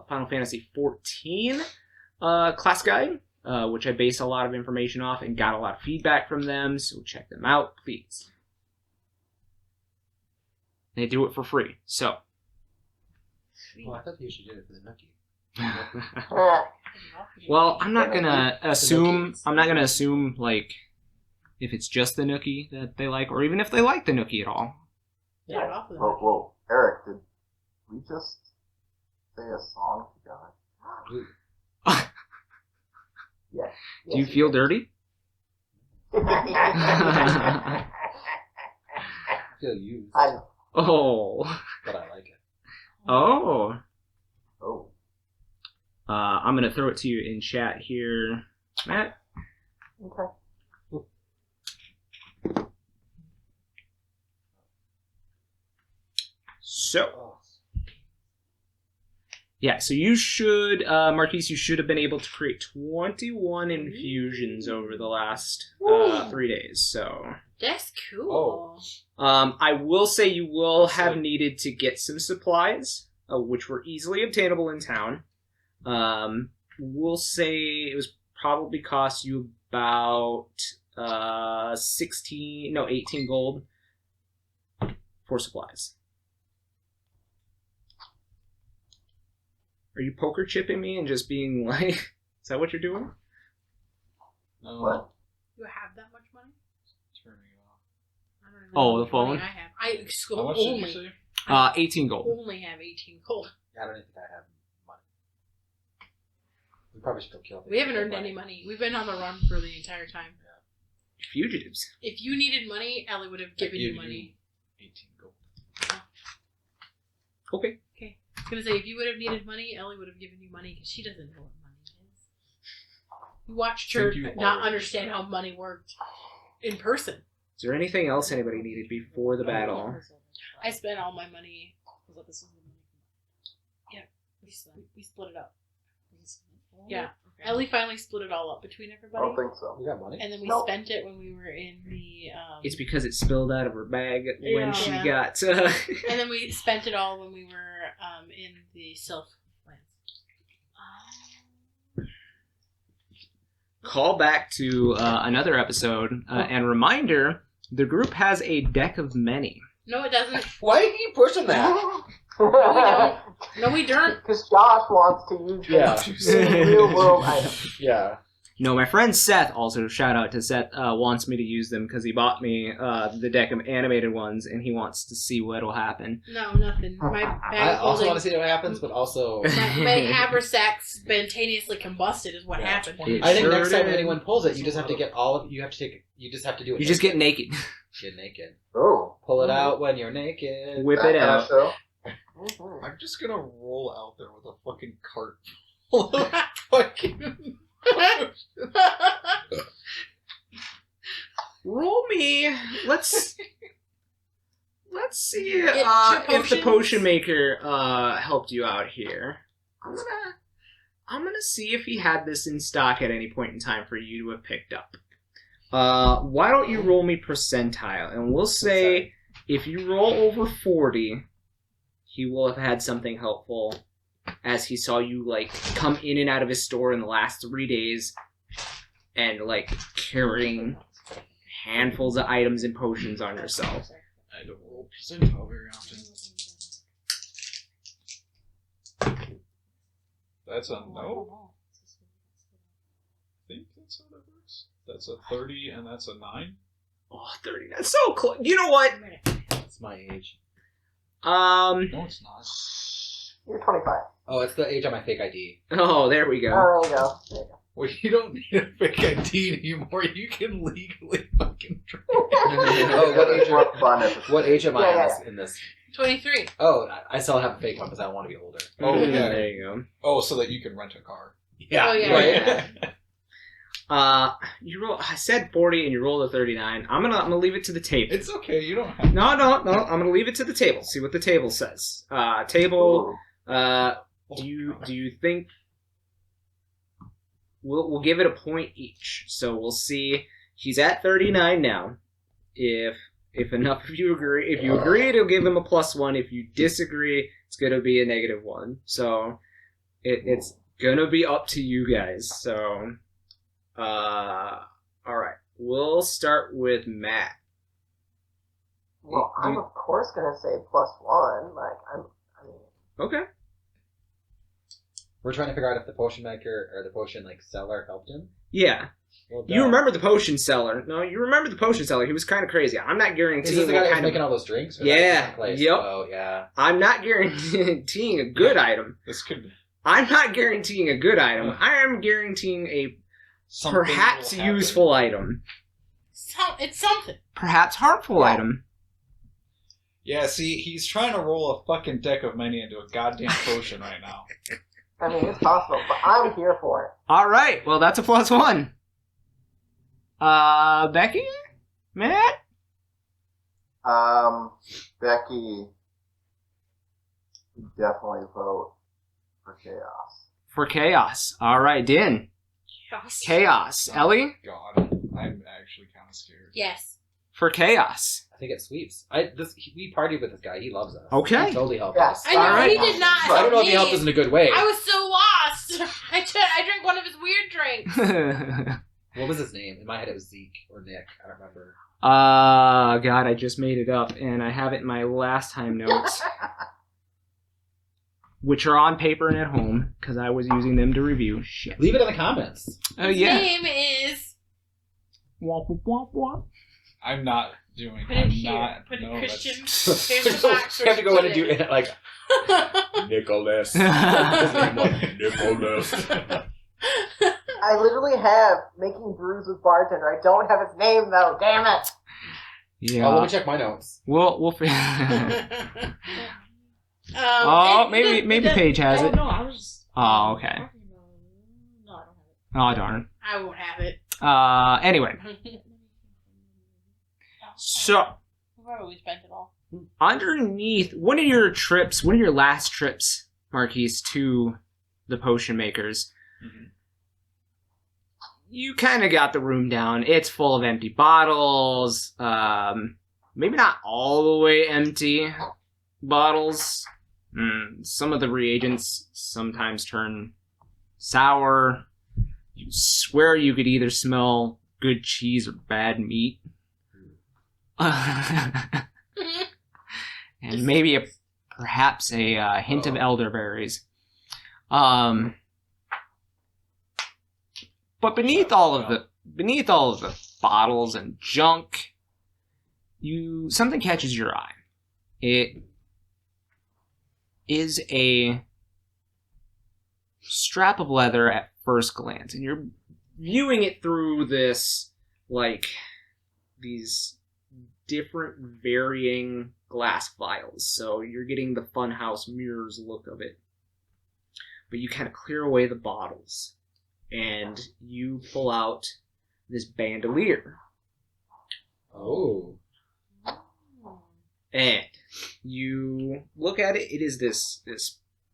Final Fantasy XIV class guide, which I based a lot of information off and got a lot of feedback from them, so check them out, please. They do it for free, so. Well, I thought you should do it for the Nookie. Well, I'm not gonna assume like if it's just the Nookie that they like, or even if they like the Nookie at all. Start off with Whoa, Eric, did we just say a song together? Yes. Do you feel dirty? I feel used, I know. Oh. but I like it. Oh. Oh. I'm gonna throw it to you in chat here, Matt. Okay. So, Oh. yeah, so you should, Marquies, you should have been able to create 21 infusions over the last 3 days, so... That's cool. I will say you will have needed to get some supplies, which were easily obtainable in town. We'll say it was probably cost you about 18 gold for supplies. Are you poker chipping me and just being like, is that what you're doing? No. What? You have that much money? Turning it off. I don't even know Oh, how the much money phone? I have. I How much did you only, say? 18 gold. only have 18 gold. I don't think I have money. We probably should go kill them. We haven't earned any money. We've been on the run for the entire time. Fugitives. If you needed money, Ellie would have given you money. 18 gold. Okay. I was gonna say, if you would have needed money, Ellie would have given you money because she doesn't know what money is. You watched her Think you not already understand how money worked in person. Is there anything else anybody needed before the battle? I spent all my money. This is the money. Yeah, we split it up. Okay. Yeah. Ellie finally split it all up between I everybody. don't think so. We got money? And then we Nope. spent it when we were in the. It's because it spilled out of her bag when Yeah. she Yeah. got... And then we spent it all when we were in the Sylph lands. Call back to another episode, and reminder, the group has a deck of many. No, it doesn't. Why are you pushing that? No, we don't. Because Josh wants to use real world items. Yeah. No, my friend Seth, also shout out to Seth, wants me to use them because he bought me the deck of animated ones, and he wants to see what'll happen. No, nothing. My I bag also holding, want to see what happens, but also... my haversack spontaneously combusted is what Yeah. happened. It I think sure next time did. anyone pulls it, you just have to get all of... You have to take... You just have to do it. You just get naked. Get naked. Oh. Pull it out when you're naked. Whip that it kind of out. show? I'm just gonna roll out there with a fucking cart full of fucking. Roll me. Let's see Get your if the potions. potion maker helped you out here. I'm gonna see if he had this in stock at any point in time for you to have picked up. Why don't you roll me percentile, and we'll say if you roll over 40, he will have had something helpful, as he saw you like come in and out of his store in the last 3 days, and like carrying handfuls of items and potions on yourself. I don't roll percentile very often. That's a no. I think that's how that works. That's a 30 and that's a 9. Oh, 30. That's so close. You know what? That's my age. No, it's not. You're 25. Oh, it's the age on my fake ID. Oh, there we go. Oh, there you go. There you go. Well, you don't need a fake ID anymore. You can legally fucking drink. Oh, what age, What fun is it? what age am I Yeah, in this? 23. Oh, I still have a fake one because I want to be older. Oh, yeah. There you go. Oh, so that you can rent a car. Yeah, Oh, yeah. right. You roll. I said 40, and you rolled a 39. I'm gonna leave it to the table. It's okay. You don't have. No. I'm gonna leave it to the table. See what the table says. Table. Do you think we'll give it a point each? So we'll see. He's at 39 now. If enough of you agree, if you agree, it'll give him a +1. If you disagree, it's gonna be a -1. So it's gonna be up to you guys. So, all right, we'll start with Matt. Well, I'm of course gonna say +1. Like I mean, Okay. We're trying to figure out if the potion maker or the potion seller helped him. Yeah. Well, You remember the potion seller. No, you remember the potion seller. He was kind of crazy. I'm not Is guaranteeing this the what guy that was kind making of... all those drinks? Or Yeah, is that a different place? yep. Oh, yeah. I'm not guaranteeing a good item. This could. I'm not guaranteeing a good item. I am guaranteeing a Something perhaps will happen. useful item. It's something. Perhaps harmful item. Yeah, see, he's trying to roll a fucking deck of many into a goddamn potion right now. I mean, it's possible, but I'm here for it. All right. Well, that's a +1. Becky? Matt? Becky definitely vote for chaos. For chaos. All right, Din. Chaos. Ellie? God, I'm actually kind of scared. Yes. For chaos. I think it sweeps. We partied with this guy. He loves us. Okay. He totally helped Yes. us. I know, Alright. he did not I don't know if help he helped us me. in a good way. I was so lost. I drank one of his weird drinks. What was his name? In my head, it was Zeke or Nick. I don't remember. God, I just made it up, and I have it in my last time notes, which are on paper and at home, because I was using them to review. Shit. Leave it in the comments. Oh, His yeah. name is... Womp, womp, womp, womp. I'm not doing. Put it I'm here. not. Put it no, Christian. that's- Here's the box You have to go in and do it. it like Nicholas. His name was Nicholas. I literally have making brews with bartender. I don't have his name though. Damn it! Yeah. Oh, let me check my notes. We'll Oh, maybe Paige has Oh, it. no, I was just... Oh, okay. talking about- No, I don't have it. Oh, darn. I won't have it. Anyway, so I've probably spent it all. underneath one of your last trips, Marquies, to the potion makers, Mhm. you kind of got the room down. It's full of empty bottles. Maybe not all the way empty bottles. Some of the reagents sometimes turn sour. You swear you could either smell good cheese or bad meat. And maybe perhaps a hint of elderberries. But beneath all of the bottles and junk, something catches your eye. It is a strap of leather at first glance, and you're viewing it through these different varying glass vials, so you're getting the funhouse mirrors look of it. But you kind of clear away the bottles, and you pull out this bandolier, Oh. and you look at it. It is this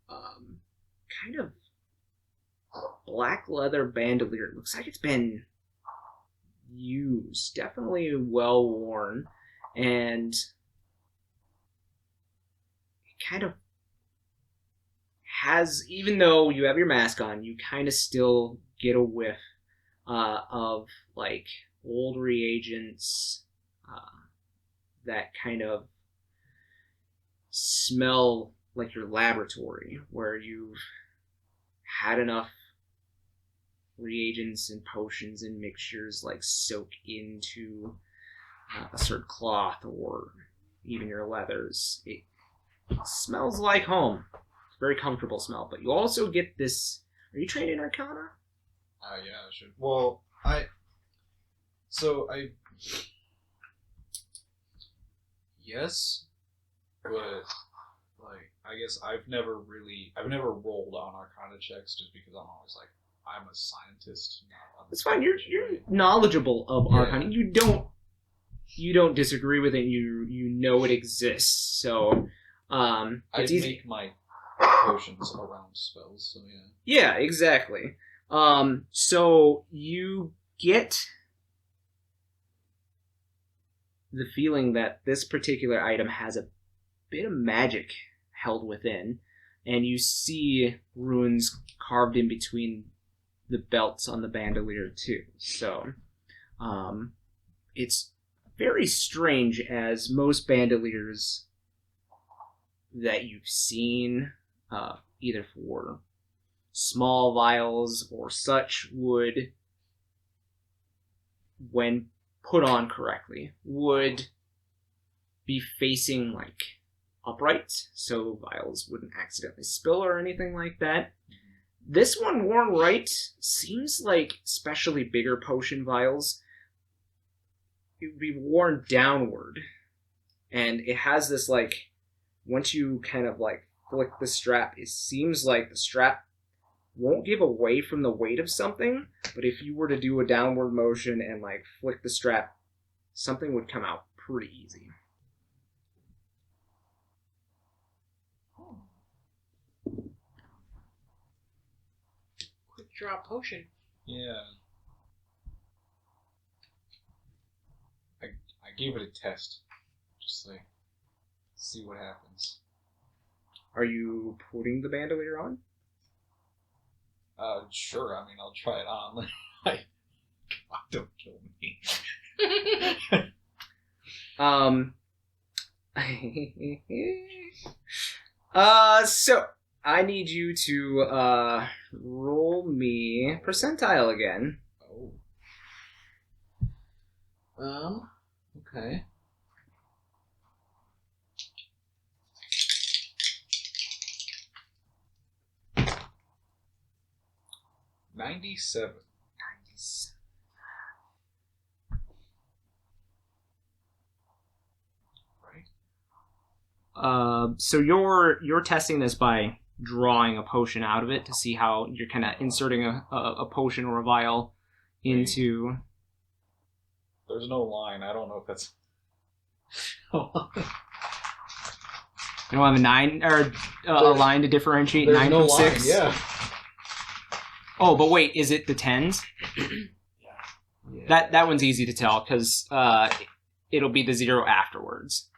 kind of black leather bandolier. It looks like it's been used, definitely well worn, and it kind of has, even though you have your mask on, you kind of still get a whiff of like old reagents that kind of smell like your laboratory, where you've had enough reagents and potions and mixtures like soak into a certain cloth or even your leathers. It smells like home. It's a very comfortable smell, but you also get this. Are you trained in Arcana? Yeah, I should. Well, yes, but like, I guess I've never rolled on Arcana checks just because I'm always like, I'm a scientist. Not It's fine. You're knowledgeable of Yeah. Arcana. You don't disagree with it. You know it exists. So I it's easy. make my potions around spells, so yeah. Yeah, exactly. So you get the feeling that this particular item has a bit of magic held within, and you see runes carved in between the belts on the bandolier too. So it's very strange, as most bandoliers that you've seen, either for small vials or such, would, when put on correctly, would be facing like upright, so vials wouldn't accidentally spill or anything like that. This one worn right seems like especially bigger potion vials. It would be worn downward, and it has this like, once you kind of like flick the strap, it seems like the strap won't give away from the weight of something, but if you were to do a downward motion and like flick the strap, something would come out pretty easy. draw a potion. Yeah. I gave it a test. Just like, see what happens. Are you putting the bandolier on? Sure. I mean, I'll try it on. God, don't kill me. So I need you to roll me percentile again. Oh. Okay. $97. Right. So you're testing this by drawing a potion out of it to see how you're kind of inserting a potion or a vial into. There's no line. I don't know if that's. You don't have a 9 or a line to differentiate There's 9 no from line, 6. Yeah. Oh, but wait, is it the 10s? Yeah. That one's easy to tell because it'll be the 0 afterwards.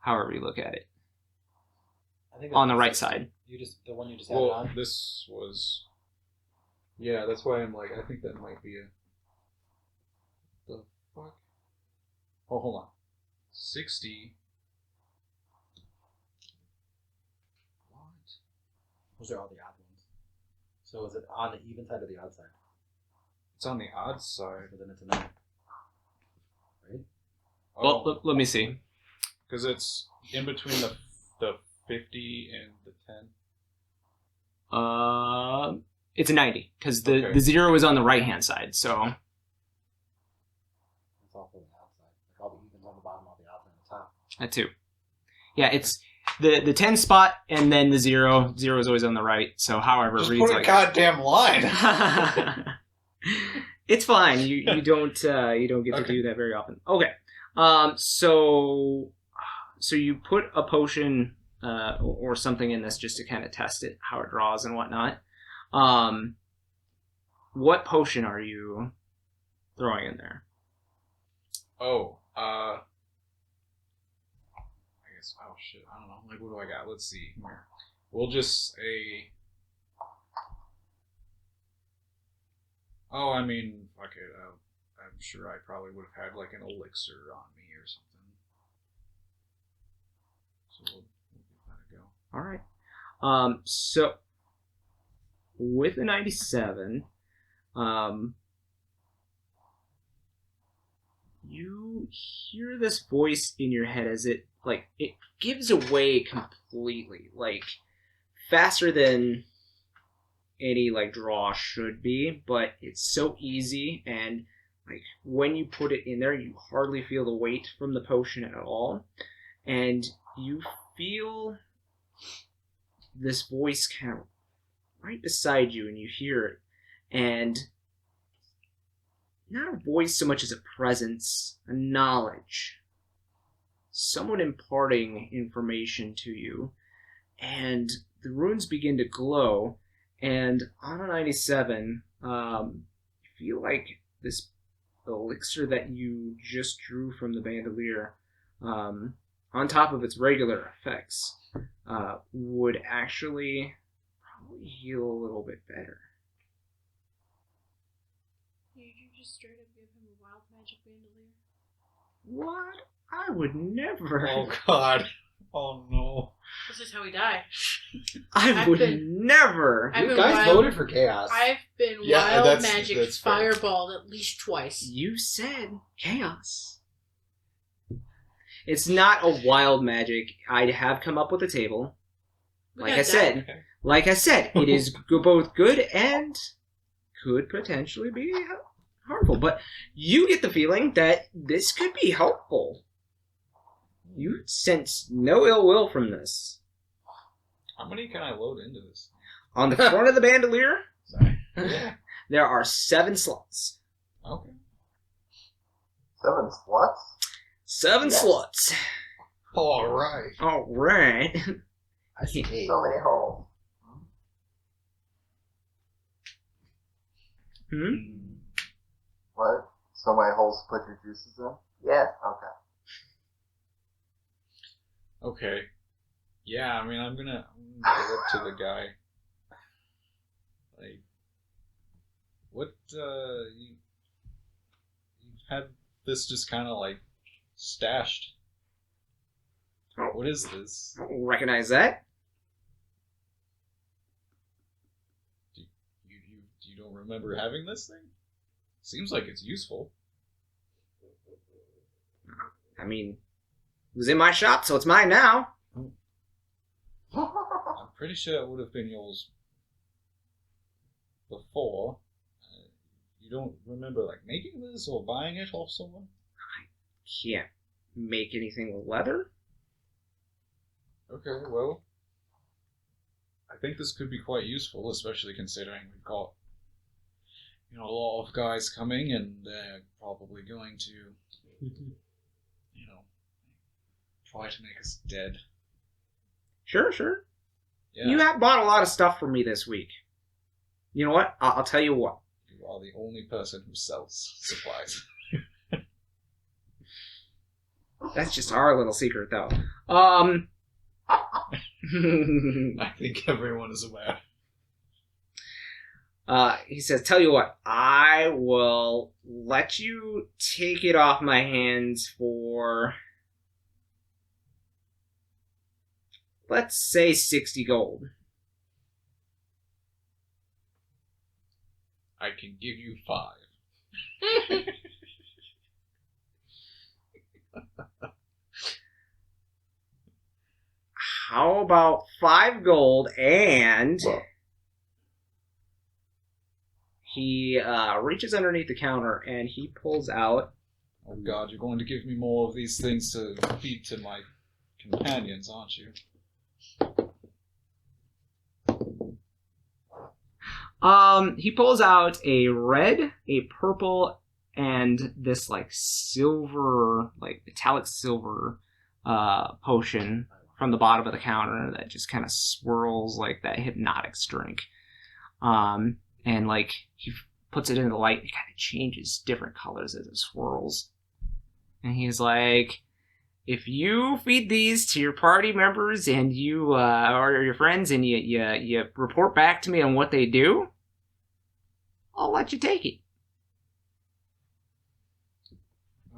However you look at it. I think On the right side. The one you just had Well, on. this was. Yeah, that's why I'm like, I think that might be a. The fuck? Oh, hold on. 60. What? Those are all the odd ones. So is it on the even side or the odd side? It's on the odd side. So then it's a 9. Right? Well, let me see. Because it's in between the 50 and the 10. It's a 90 because Okay. the 0 is on the right hand side. So It's all for the outside. Like all the evens on the bottom, all the odds on the top. that too. Yeah, it's the 10 spot and then the 0. 0 is always on the right. So however Just it reads put a like. goddamn line. It's fine. You don't get to do that very often. Okay. So you put a potion or something in this just to kind of test it, how it draws and whatnot. What potion are you throwing in there? Oh, I guess. Oh shit, I don't know. Like, what do I got? Let's see. We'll just say. Oh, I mean, fuck it. I'm sure I probably would have had like an elixir on me or something. So we'll let it go. All right. So with the 97, you hear this voice in your head as it gives away completely, like faster than any draw should be, but it's so easy, and when you put it in there, you hardly feel the weight from the potion at all, and you feel this voice kind of right beside you, and you hear it, and not a voice so much as a presence, a knowledge, someone imparting information to you, and the runes begin to glow, and on a 97, you feel like this elixir that you just drew from the bandolier, on top of its regular effects, would actually probably heal a little bit better. Did you just straight up give him a wild magic bandolier? What? I would never. Oh god. Oh no. This is how he died. I would never. I've You been guys wild- voted for chaos. I've been Yeah, wild that's magic fair. fireballed at least twice. You said chaos. It's not a wild magic. I have come up with a table. We Like got I said, that. Okay. it is both good and could potentially be harmful. But you get the feeling that this could be helpful. You sense no ill will from this. How many can I load into this? On the front of the bandolier, Sorry. there are 7 slots. Okay. 7 sluts? 7 Yes. slots. All right. All right. I see 8. So many holes. What? So my holes put your juices in? Yes. Okay. Okay. Yeah, I mean, I'm gonna go up to the guy. Like, what, you had this just kind of, like, stashed. What is this? I don't recognize that. You don't remember having this thing? Seems like it's useful. I mean, it was in my shop, so it's mine now. I'm pretty sure it would have been yours before. You don't remember, like, making this or buying it off someone? Can't make anything with leather. Okay, well, I think this could be quite useful, especially considering we've got, a lot of guys coming, and they're probably going to, try to make us dead. Sure. Yeah. You have bought a lot of stuff for me this week. You know what? I'll tell you what. You are the only person who sells supplies. That's just our little secret, though. I think everyone is aware. He says, tell you what, I will let you take it off my hands for, let's say 60 gold. I can give you 5. How about 5 gold, and he reaches underneath the counter and he pulls out... Oh god, you're going to give me more of these things to feed to my companions, aren't you? He pulls out a red, a purple, and this, like, silver, like, metallic silver potion from the bottom of the counter that just kind of swirls like that hypnotic drink. And, like, he puts it in the light and it kind of changes different colors as it swirls. And he's like, if you feed these to your party members and you, or your friends, and you report back to me on what they do, I'll let you take it.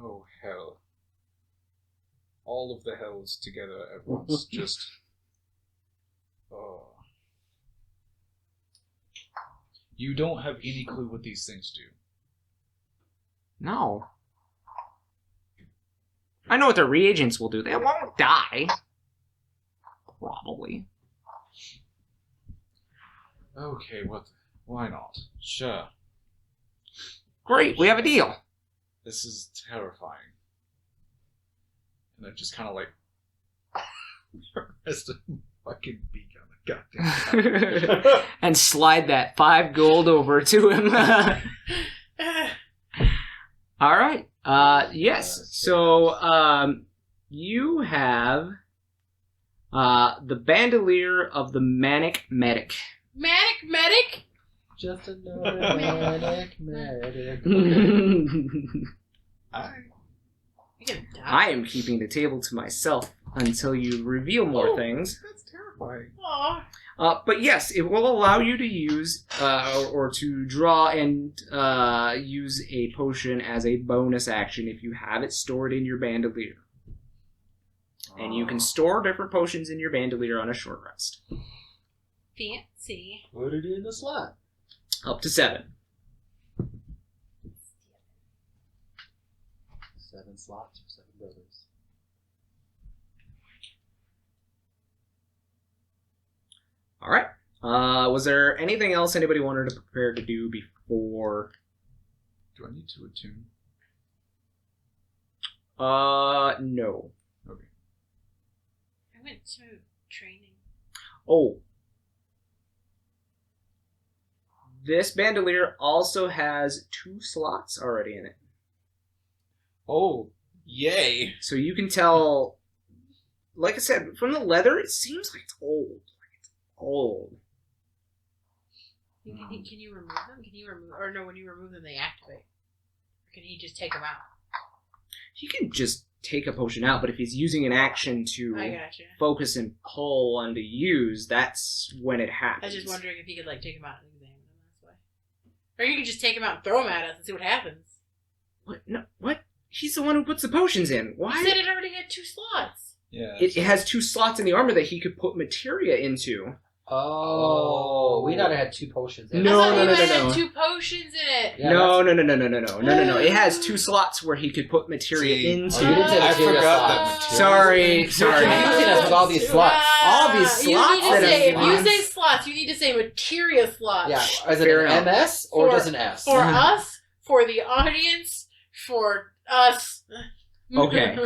Oh, hell. All of the hells together at once, just... Oh. You don't have any clue what these things do. No. I know what the reagents will do. They won't die. Probably. Okay, why not? Sure. Great, we have a deal. This is terrifying. And I just kind of like rest of my fucking beak on the goddamn And slide that 5 gold over to him. All right. Yes. So you have the bandolier of the Manic Medic. Manic medic? Just another manic medic. I am keeping the table to myself until you reveal more things. That's terrifying. Aw. But yes, it will allow you to use or to draw and use a potion as a bonus action if you have it stored in your bandolier. And you can store different potions in your bandolier on a short rest. Fancy. Put it in the slot. Up to 7. 7 slots or 7 brothers. All right. Was there anything else anybody wanted to prepare to do before? Do I need to attune? No. Okay. I went to training. Oh. This bandolier also has 2 slots already in it. Oh, yay! So you can tell, like I said, from the leather, it seems like it's old. Old. Can you remove them? Can you remove, or no? When you remove them, they activate. Or can he just take them out? He can just take a potion out, but if he's using an action to I gotcha. focus and pull on to use, that's when it I happens. was just wondering if he could like take them out and examine them. That's why. Or you could just take them out and throw them at us and see what happens. What? No, what? He's the one who puts the potions in. Why? You said it already had 2 slots. Yeah. It has 2 slots in the armor that he could put materia into. Oh, we thought it had 2 potions. In No, I thought no, you no, no, had no. 2 potions in it. Yeah, No. It has 2 slots where he could put materia See, into. Oh, you didn't say I materia forgot slots. that material. Sorry. You're confusing us with all these slots. All these slots You need that to say, I'm if you giving. say slots, you need to say materia slots. Yeah, is it Fair an enough. MS or For- just an S? For us, for the audience, for us. Okay.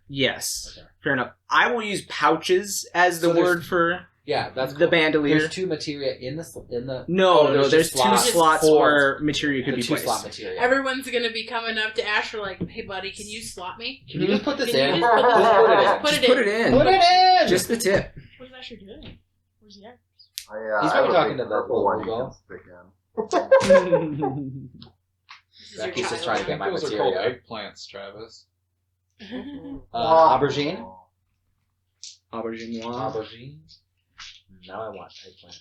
Yes. Okay. Fair enough. I will use pouches as the So there's- word for Yeah, that's the cool. bandolier. There's 2 materia in the. No, Oh, there's just 2 slots slots for where materia could the be 2 placed. slot materia. Everyone's gonna be coming up to Ash for like, hey buddy, can you slot me? Can you just put this Can in? you just put Just put it in. Put Just it put in. it in. Put it in. Just the tip. What is Asher doing? Where's the axe? He's I probably have a talking big to the purple one you little can girl. stick in. This is your Becky's just child. trying to get my Those are called materia. eggplants, Travis. Aubergine. Aubergine noir. Aubergine. Now I want eggplant.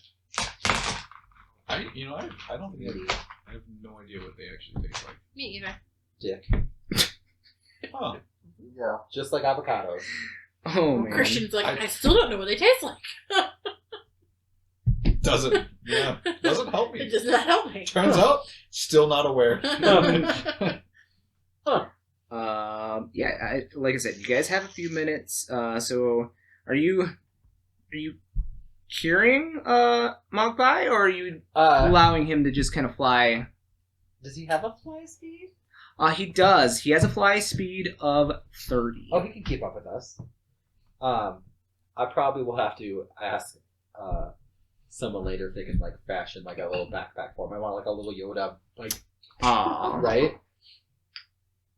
I don't think I have no idea what they actually taste like. Me either. Dick. Huh. Yeah. Just like avocados. Oh man. Christian's like, I still don't know what they taste like. Doesn't help It me. does not help me. Turns out, still not aware. Yeah, like I said, you guys have a few minutes. So are you curing Magpie, or are you allowing him to just kind of fly? Does he have a fly speed? He does. He has a fly speed of 30. Oh, he can keep up with us. I probably will have to ask someone later if they can like fashion like a little backpack for him. I want like a little Yoda, like right?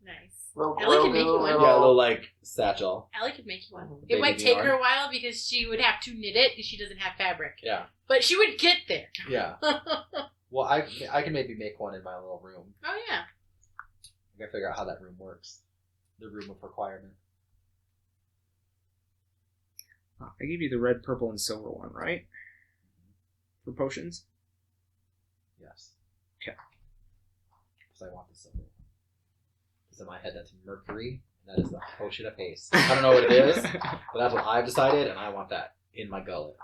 Nice. Little Ellie can make you one. Yeah, a little like satchel. Ellie could make you one. It Baby might take Bjorn. her a while because she would have to knit it because she doesn't have fabric. Yeah, But she would get there. yeah. Well, I can maybe make one in my little room. Oh yeah. I gotta figure out how that room works. The room of requirement. I gave you the red, purple, and silver one, right? For potions? Yes. Okay. Because I want the silver. Because in my head that's mercury. And that is the potion of haste. I don't know what it is, but that's what I've decided, and I want that in my gullet.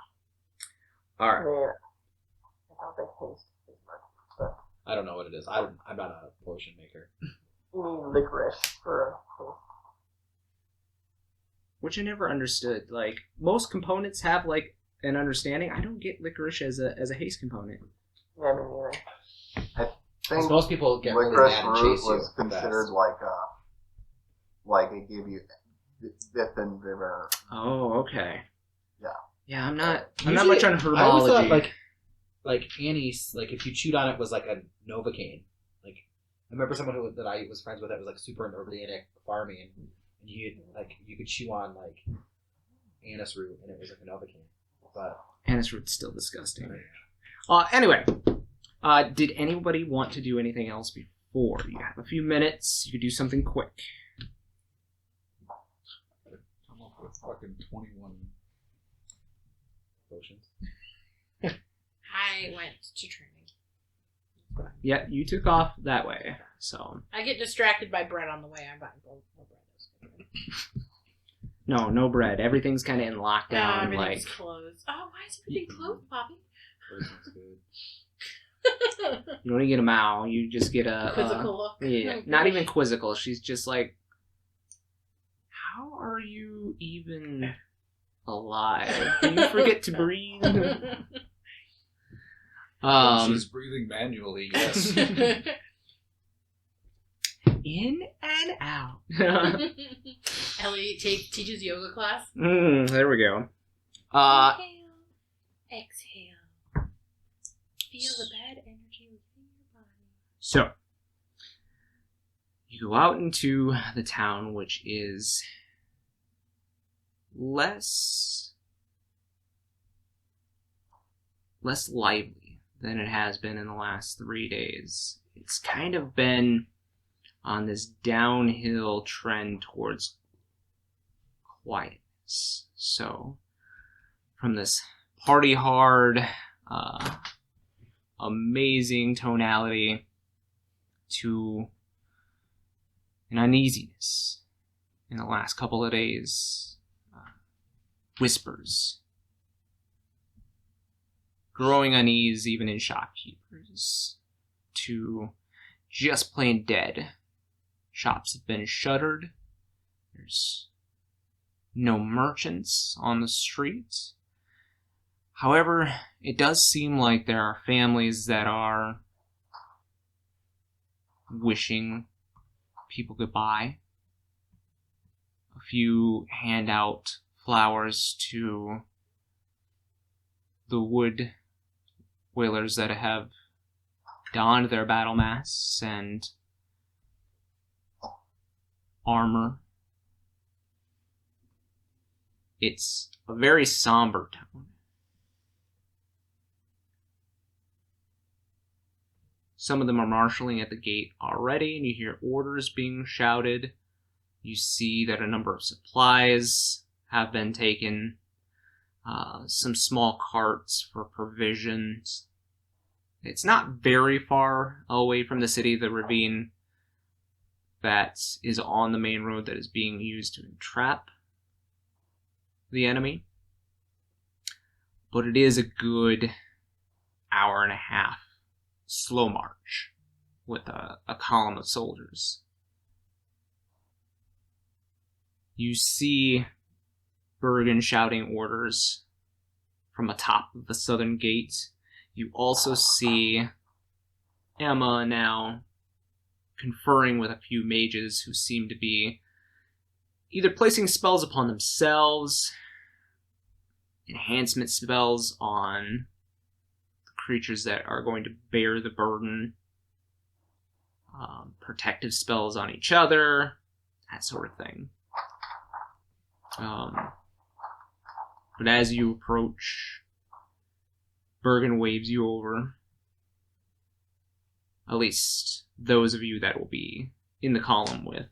Alright. I don't think haste is much. I don't know what it is. I'm not a potion maker. You mean licorice for haste. Which I never understood. Like, most components have, like, an understanding. I don't get licorice as a haste component. Yeah, me neither. I Because think most people get really licorice mad and root chase you. was considered like it gave you dip and vinegar. Oh, okay. Yeah. Yeah, I'm not Usually, much on I always thought herbology. like anise, like if you chewed on it was like a Novocaine. Like I remember someone that I was friends with that was like super organic farming, and you could chew on like anise root and it was like a Novocaine. But Anise root's still disgusting. Anyway, did anybody want to do anything else before? You have a few minutes. You could do something quick. I'm up with fucking 21. potions. I went to training. Yeah, you took off that way. So I get distracted by bread on the way. I'm buying more bread. no bread. Everything's kind of in lockdown. Everything's Like closed. Oh, why is everything closed, Poppy? Poison's good. you don't get a Mao. You just get a Quizzical look. Yeah, Oh, not gosh. even quizzical. She's just like, how are you even alive? Do you forget to breathe? She's breathing manually, yes. In and out. Ellie teaches yoga class. There we go. Inhale, exhale. Feel the bad energy within your body. So, you go out into the town, which is less lively than it has been in the last 3 days. It's kind of been on this downhill trend towards quietness. So, from this party hard, amazing tonality to an uneasiness in the last couple of days. Whispers. Growing unease even in shopkeepers. To just plain dead. Shops have been shuttered. There's no merchants on the street. However, it does seem like there are families that are wishing people goodbye. A few hand out flowers to the wood whalers that have donned their battle masks and armor. It's a very somber tone. Some of them are marshalling at the gate already, and you hear orders being shouted. You see that a number of supplies have been taken. Some small carts for provisions. It's not very far away from the city, the ravine that is on the main road that is being used to entrap the enemy. But it is a good hour and a half slow march with a column of soldiers. You see Bergen shouting orders from atop of the southern gate. You also see Emma now conferring with a few mages who seem to be either placing spells upon themselves, enhancement spells on the creatures that are going to bear the burden, protective spells on each other, that sort of thing. But as you approach, Bergen waves you over. At least those of you that will be in the column with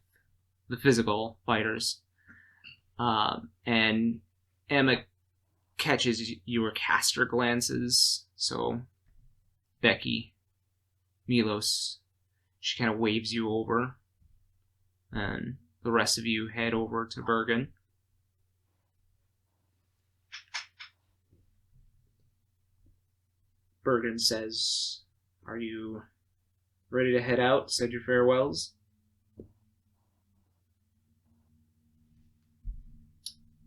the physical fighters. And Emma catches your caster glances. So, Becky, Milos, she kind of waves you over. And the rest of you head over to Bergen. Bergen says, "Are you ready to head out? Said your farewells?"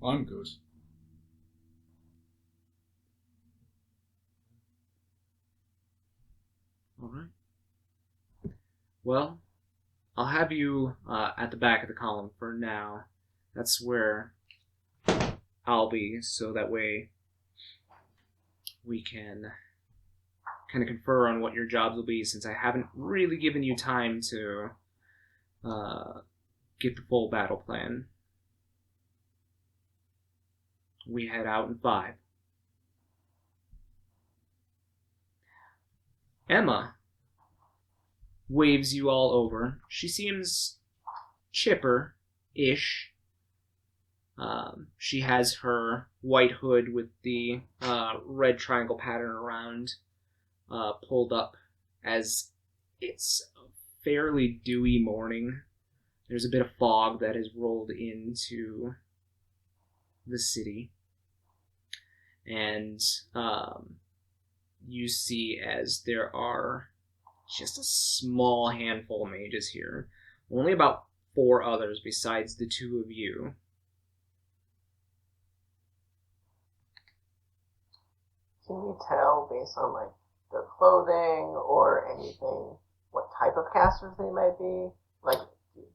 I'm good. All right. Well, I'll have you at the back of the column for now. That's where I'll be, so that way we can kind of confer on what your jobs will be, since I haven't really given you time to get the full battle plan. We head out in 5. Emma waves you all over. She seems chipper-ish. She has her white hood with the red triangle pattern around pulled up, as it's a fairly dewy morning. There's a bit of fog that has rolled into the city. And you see as there are just a small handful of mages here. Only about 4 others besides the 2 of you. Can you tell based on like their clothing or anything what type of casters they might be? Like,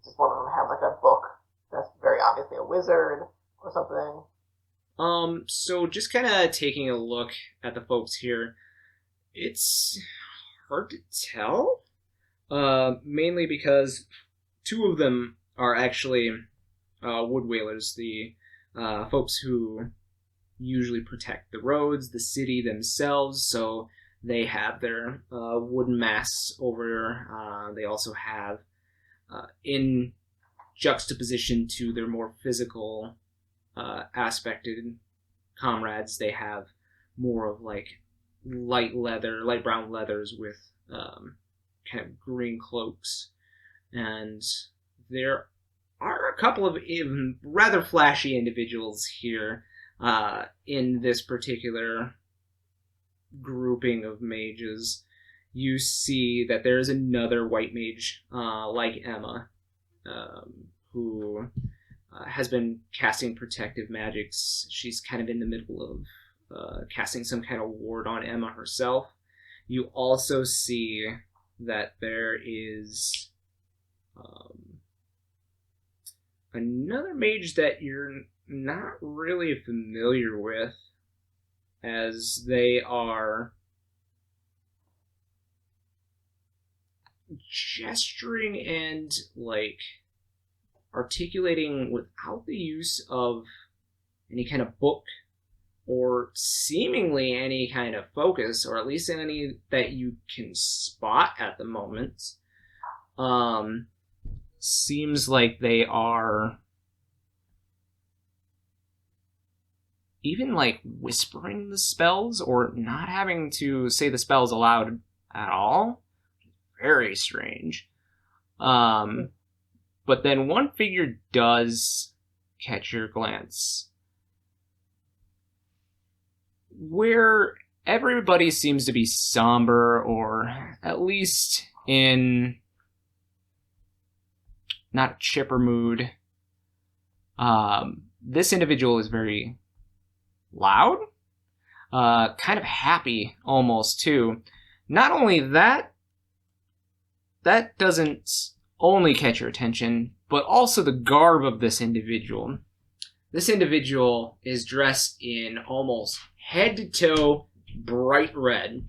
just one of them have like a book that's very obviously a wizard or something. So just kind of taking a look at the folks here, it's hard to tell. Mainly because 2 of them are actually wood whalers, the folks who usually protect the roads, the city themselves, so They have their wooden masks over. They also have, in juxtaposition to their more physical aspected comrades, they have more of like light brown leathers with kind of green cloaks. And there are a couple of rather flashy individuals here in this particular grouping of mages. You see that there is another white mage like Emma who has been casting protective magics. She's kind of in the middle of casting some kind of ward on Emma herself. You also see that there is another mage that you're not really familiar with, as they are gesturing and like articulating without the use of any kind of book or seemingly any kind of focus, or at least any that you can spot at the moment. Seems like they are even like whispering the spells or not having to say the spells aloud at all. Very strange. But then one figure does catch your glance, where everybody seems to be somber, or at least in not a chipper mood. This individual is very loud, kind of happy almost too. Not only that doesn't only catch your attention, but also the garb of this individual. This individual is dressed in almost head to toe bright red.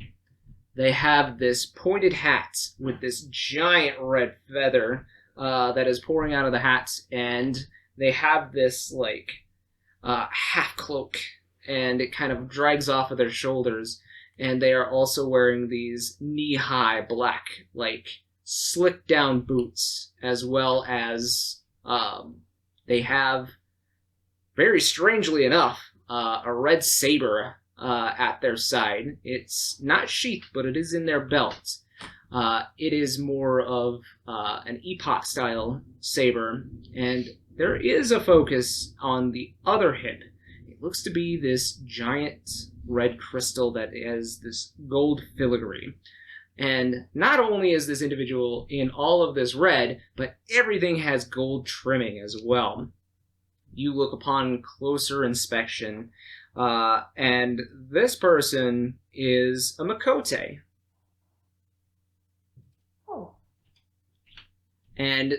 They have this pointed hat with this giant red feather that is pouring out of the hat, and they have this like half cloak, and it kind of drags off of their shoulders. And they are also wearing these knee-high black, like slick down boots, as well as they have, very strangely enough, a red saber at their side. It's not sheathed, but it is in their belt. It is more of an epoch-style saber, and there is a focus on the other hip. It looks to be this giant red crystal that has this gold filigree. And not only is this individual in all of this red, but everything has gold trimming as well. You look upon closer inspection, and this person is a Makote. Oh. And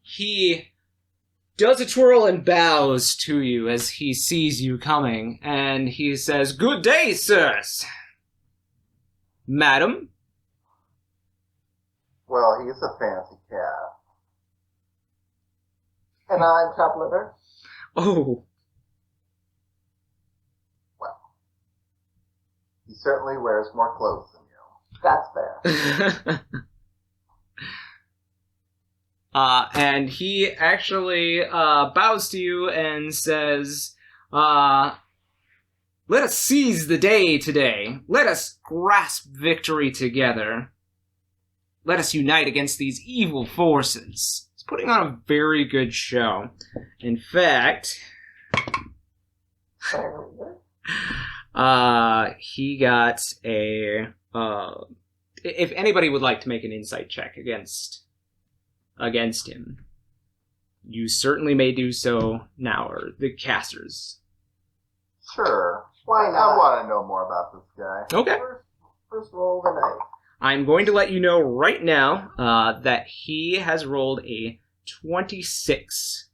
he does a twirl and bows to you as he sees you coming, and he says, "Good day, sirs. Madam." Well, he's a fancy cat. And I'm Chop Liver. Oh, He certainly wears more clothes than you. That's fair. and he actually bows to you and says, "Let us seize the day today. Let us grasp victory together. Let us unite against these evil forces." He's putting on a very good show. In fact, he got a... if anybody would like to make an insight check against him, you certainly may do so now, or the casters. Sure. Why I not? want to know more about this guy. Okay. First roll of the night. I'm going to let you know right now that he has rolled a 26.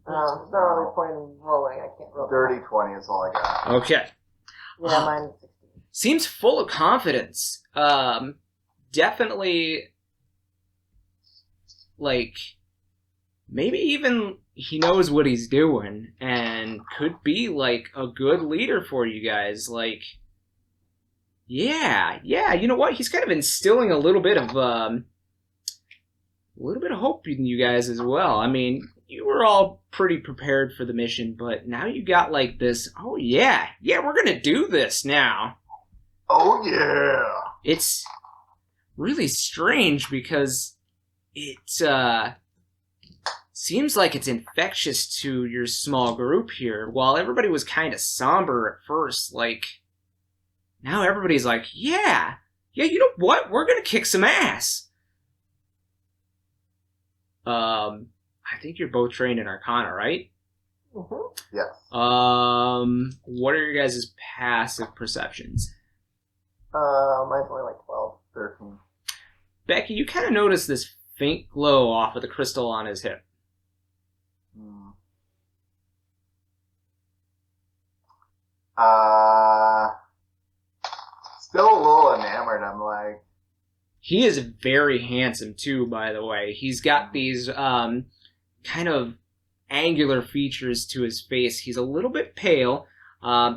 There's not really point in rolling. I can't roll. Dirty 20 is all I got. Okay. Yeah, mine is 16. Seems full of confidence. Definitely, like, maybe even he knows what he's doing and could be, like, a good leader for you guys. Like, Yeah. You know what? He's kind of instilling a little bit of hope in you guys as well. I mean, you were all pretty prepared for the mission, but now you got like this. Oh yeah, we're gonna do this now. Oh yeah. It's really strange because it seems like it's infectious to your small group here. While everybody was kind of somber at first, like now everybody's like, yeah, you know what? We're gonna kick some ass. I think you're both trained in Arcana, right? Mm-hmm. Yes. What are your guys' passive perceptions? Mine's only like 12. 13. Becky, you kind of notice this faint glow off of the crystal on his hip. Hmm. Still a little enamored. I'm like, He is very handsome too, by the way. He's got these kind of angular features to his face. He's a little bit pale.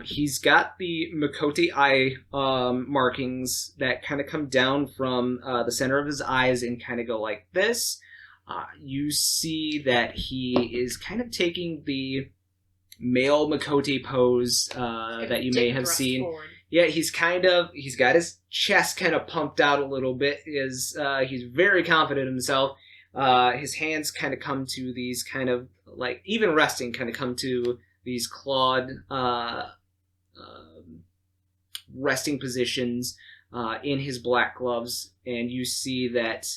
He's got the Makote eye markings that kind of come down from the center of his eyes and kind of go like this. You see that he is kind of taking the male Makote pose that you may have seen. Forward. Yeah, he's got his chest kind of pumped out a little bit. He's very confident in himself. His hands kind of come to these kind of, like, even resting, kind of come to these clawed resting positions in his black gloves. And you see that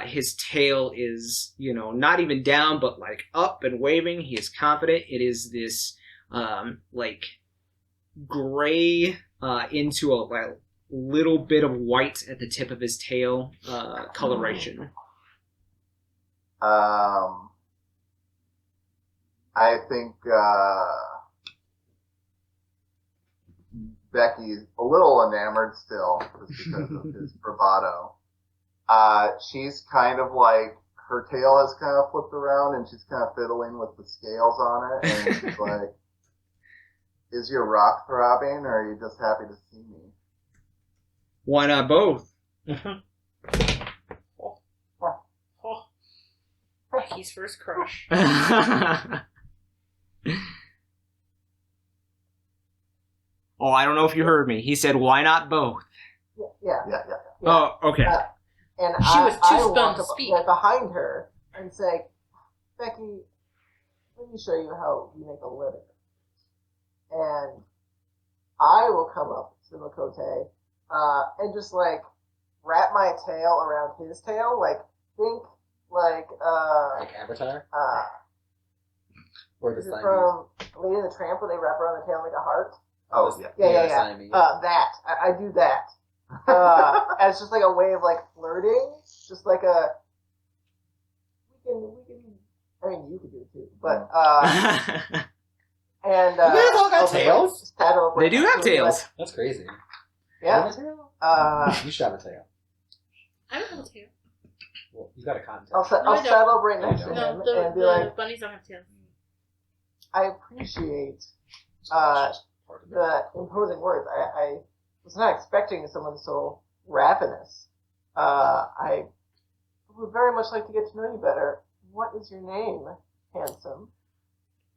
his tail is, not even down, but, like, up and waving. He is confident. It is this, like, gray into a little bit of white at the tip of his tail coloration. I think Becky's a little enamored still, just because of his bravado. She's kind of like, her tail has kind of flipped around, and she's kind of fiddling with the scales on it, and she's like, is your rock throbbing, or are you just happy to see me? Why not both? Becky's first crush. Oh, I don't know if you heard me. He said, why not both? Yeah. Oh, okay. And She was too I stunned walk to up, speak. like, behind her and say, Becky, let me show you how you make a litter. And I will come up to Makote and just, like, wrap my tail around his tail. Like, think like Avatar? Or the is it Siamese? from Lady and the Tramp where they wrap around the tail like a heart? Oh, yeah. Yeah. Siamese. That. I do that. As just like a way of like flirting. Just like a we can I mean you could do it too. But and You guys all got I'll just, like, tails? just paddle up They with do my have foot, tails. That's crazy. Yeah. You have a tail? You should have a tail. I don't have a tail. Well, you got a cotton I'll, tail. No, I I'll don't. saddle up right next to No, him No, and be the like, bunnies don't have tails. I appreciate the imposing words. I was not expecting someone so ravenous. I would very much like to get to know you better. What is your name, handsome?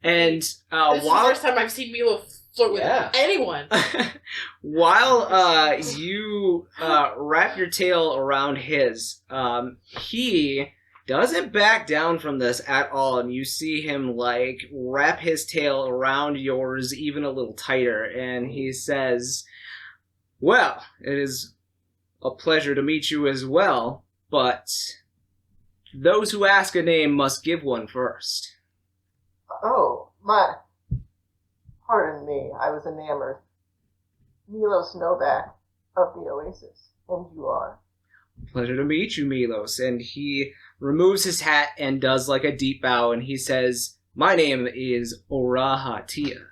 And This is the first time I've seen Milo flirt with anyone. while you wrap your tail around his, he doesn't back down from this at all, and you see him like wrap his tail around yours even a little tighter, and he says, well, it is a pleasure to meet you as well, but those who ask a name must give one first. Oh, pardon me, I was enamored. Milos Novak of the Oasis, and you are? Pleasure to meet you, Milos. And he removes his hat and does like a deep bow, and he says, my name is Orahatia.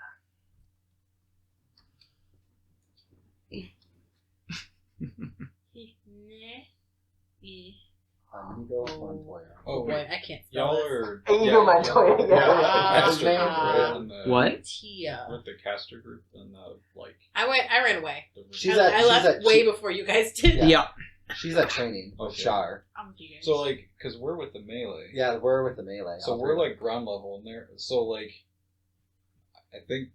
Inigo Montoya. Oh, boy, wait. I can't spell Y'all this. are... Inigo Montoya, yeah. Caster Name? group, right? And the, What? Tia. With the caster group and the, like... I ran away. She's I at- left way before you guys did. Yeah. Yeah. She's at training with Okay. Char. I'm with you guys. So, like, because we're with the melee. Yeah, we're with the melee. So we're, like, ground level in there. So, like, I think...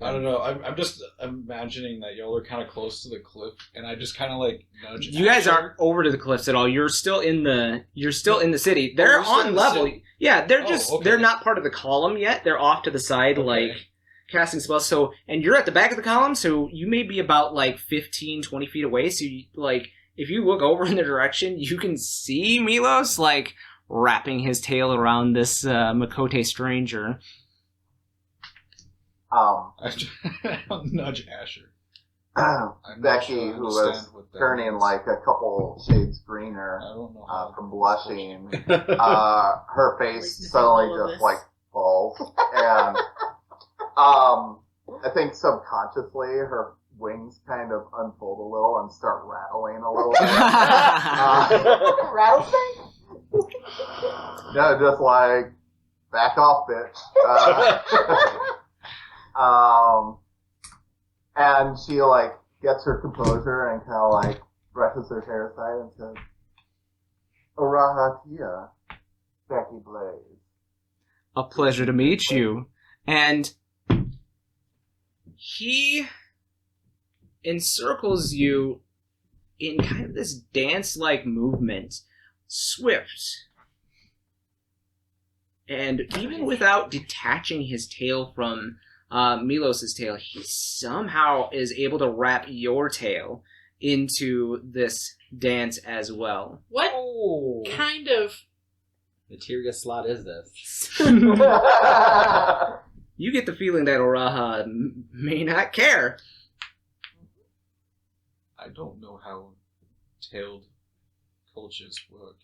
I don't know. I'm just imagining that y'all are kind of close to the cliff, and I just kind of, like, nudge You guys Asher. aren't over to the cliffs at all. You're still in the city. They're we're still in on the level. city. Yeah, they're Oh, just okay. they're not part of the column yet. They're off to the side, Okay. like casting spells. So, and you're at the back of the column, so you may be about like 15, 20 feet away. So, you, like, if you look over in the direction, you can see Milos like wrapping his tail around this Makote stranger. Um, I'll nudge Asher. I'm not Becky, sure I who understand was what that turning means. like a couple shades greener I don't know how from this blushing, works. her Like, face missing suddenly all of just this. like falls, and I think subconsciously her wings kind of unfold a little and start rattling a little bit. Rattlesnake? No, just like back off, bitch. And she like gets her composure and kind of like brushes her hair aside and says, "Orahatia, Becky Blaize." A pleasure to meet you. And he encircles you in kind of this dance-like movement, swift. And even without detaching his tail from Milos' tail, he somehow is able to wrap your tail into this dance as well. What Oh. kind of... Materia slot is this? You get the feeling that Oraha may not care. I don't know how tailed cultures work.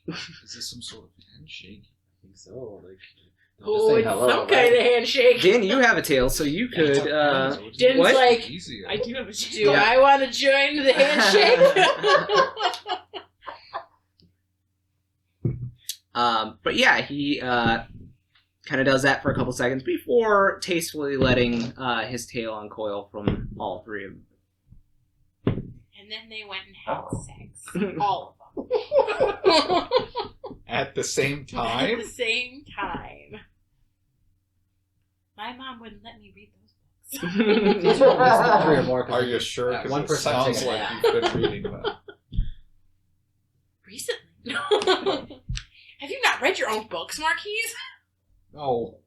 Is this some sort of handshake? I think so. Like, Oh, it's some kind of handshake. Din, you have a tail, so you could. Din's What? like, Easier. I do have a do Yeah. I want to join the handshake? But yeah, he kind of does that for a couple seconds before tastefully letting his tail uncoil from all three of them. And then they went and had sex. All of them. At the same At time? the same time. My mom wouldn't let me read those books. 3 or more. Are you sure? Yeah, 'Cause one it person sounds taking a like nap. you've been reading them. Recently. Have you not read your own books, Marquies? Oh.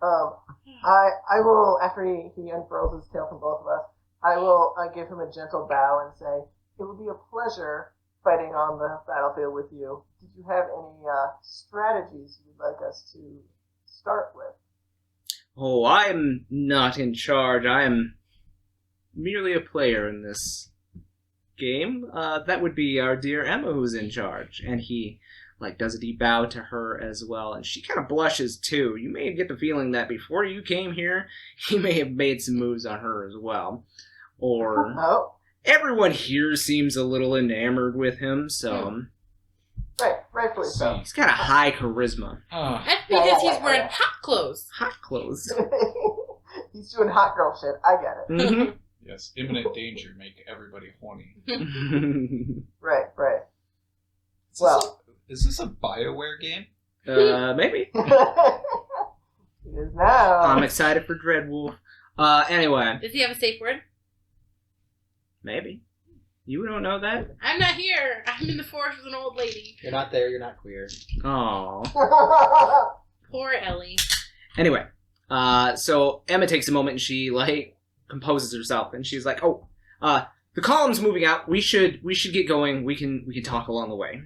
I will, after he unfurls his tail from both of us, I will give him a gentle bow and say, "It would be a pleasure fighting on the battlefield with you. Did you have any strategies you'd like us to start with?" Oh, I'm not in charge. I am merely a player in this game. That would be our dear Emma who's in charge. And he, like, does a deep bow to her as well. And she kind of blushes, too. You may get the feeling that before you came here, he may have made some moves on her as well. Or Oh, everyone here seems a little enamored with him, so rightfully so. he's got a high charisma. That's because he's wearing hot clothes. Hot clothes. He's doing hot girl shit. I get it. Mhm. Yes, imminent danger make everybody horny. Right. Is Well. this a BioWare game? Maybe. It is now. I'm excited for Dreadwolf. Anyway, Does he have a safe word? maybe. You don't know that? I'm not here. I'm in the forest with an old lady. You're not there. You're not queer. Oh. Poor Ellie. Anyway, so Emma takes a moment and she like composes herself and she's like, "Oh, the column's moving out. We should get going. We can talk along the way."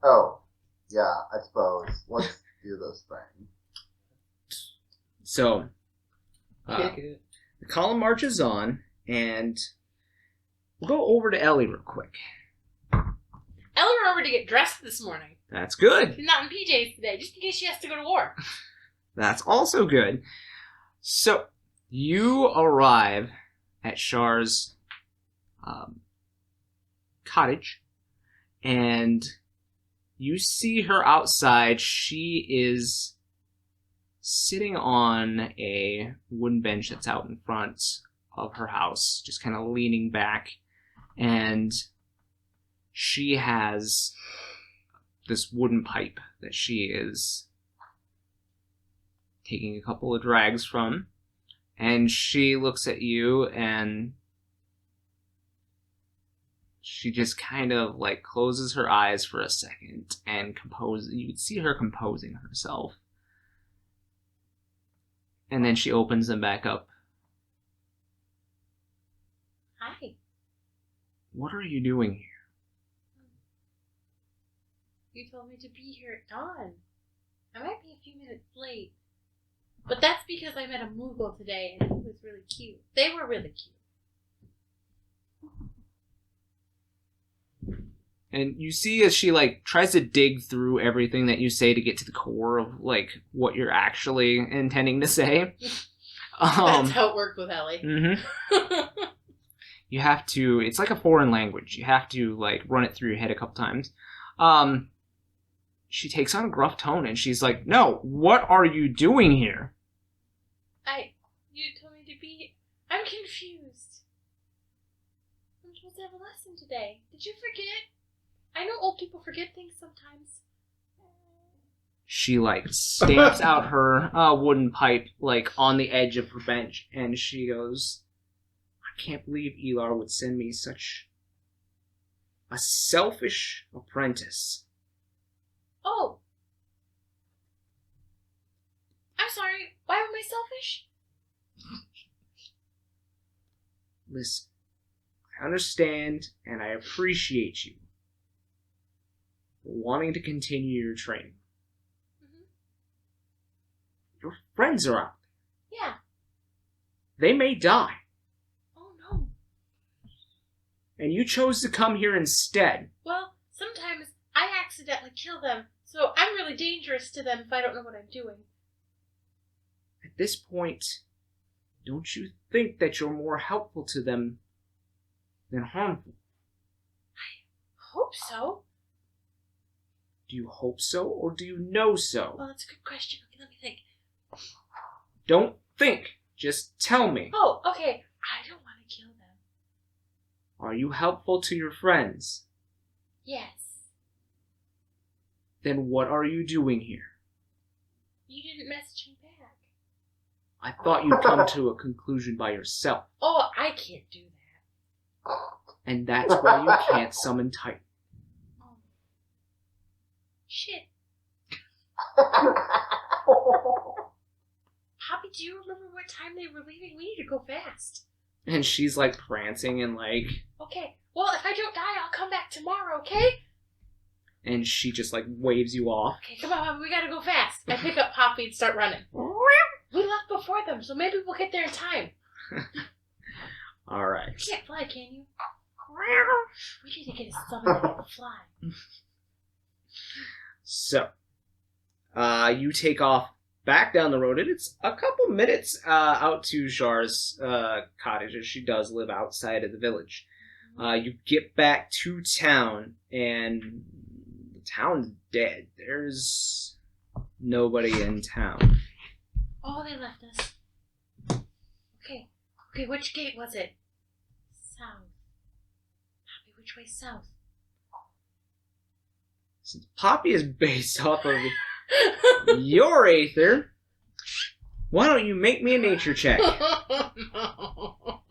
Oh, yeah, I suppose. Let's do this thing. So Kick it. the column marches on, and we'll go over to Ellie real quick. Ellie remembered to get dressed this morning. That's good. She's not in PJs today, just in case she has to go to war. That's also good. So you arrive at Char's cottage, and you see her outside. She is sitting on a wooden bench that's out in front of her house, just kind of leaning back, and she has this wooden pipe that she is taking a couple of drags from, and she looks at you and she just kind of like closes her eyes for a second and you can see her composing herself. And then she opens them back up. Hi. What are you doing here? You told me to be here at dawn. I might be a few minutes late. But that's because I met a Moogle today and he was really cute. They were really cute. And you see as she like tries to dig through everything that you say to get to the core of like what you're actually intending to say. That's how it worked with Ellie. Mm-hmm. You have to, it's like a foreign language. You have to like run it through your head a couple times. She takes on a gruff tone and she's like, "No, what are you doing here?" You told me to be, I'm confused. I'm supposed to have a lesson today. Did you forget? I know old people forget things sometimes. She like stamps out her wooden pipe like on the edge of her bench, and she goes, "I can't believe Elar would send me such a selfish apprentice." Oh. I'm sorry. Why am I selfish? Listen, I understand and I appreciate you for wanting to continue your training. Mm-hmm. Your friends are out there. Yeah. They may die. Oh no. And you chose to come here instead. Well, sometimes I accidentally kill them, so I'm really dangerous to them if I don't know what I'm doing. At this point, don't you think that you're more helpful to them than harmful? I hope so. Do you hope so, or do you know so? Well, that's a good question. Okay, let me think. Don't think. Just tell me. Oh, okay. I don't want to kill them. Are you helpful to your friends? Yes. Then what are you doing here? You didn't message me back. I thought you'd come to a conclusion by yourself. Oh, I can't do that. And that's why you can't summon Titan. Oh. Shit. Poppy, do you remember what time they were leaving? We need to go fast. And she's like prancing and like... Okay. Well, if I don't die, I'll come back tomorrow, okay? And she just like waves you off. Okay, come on, Poppy, we gotta go fast. I pick up Poppy and start running. We left before them, so maybe we'll get there in time. Alright. You can't fly, can you? We need to get a summon that can fly. So, you take off back down the road, and it's a couple minutes out to Jar's cottage, as she does live outside of the village. You get back to town, and the town's dead. There's nobody in town. Oh, they left us. Okay, which gate was it? South. Poppy, which way south? Since Poppy is based off of your Aether, why don't you make me a nature check? No.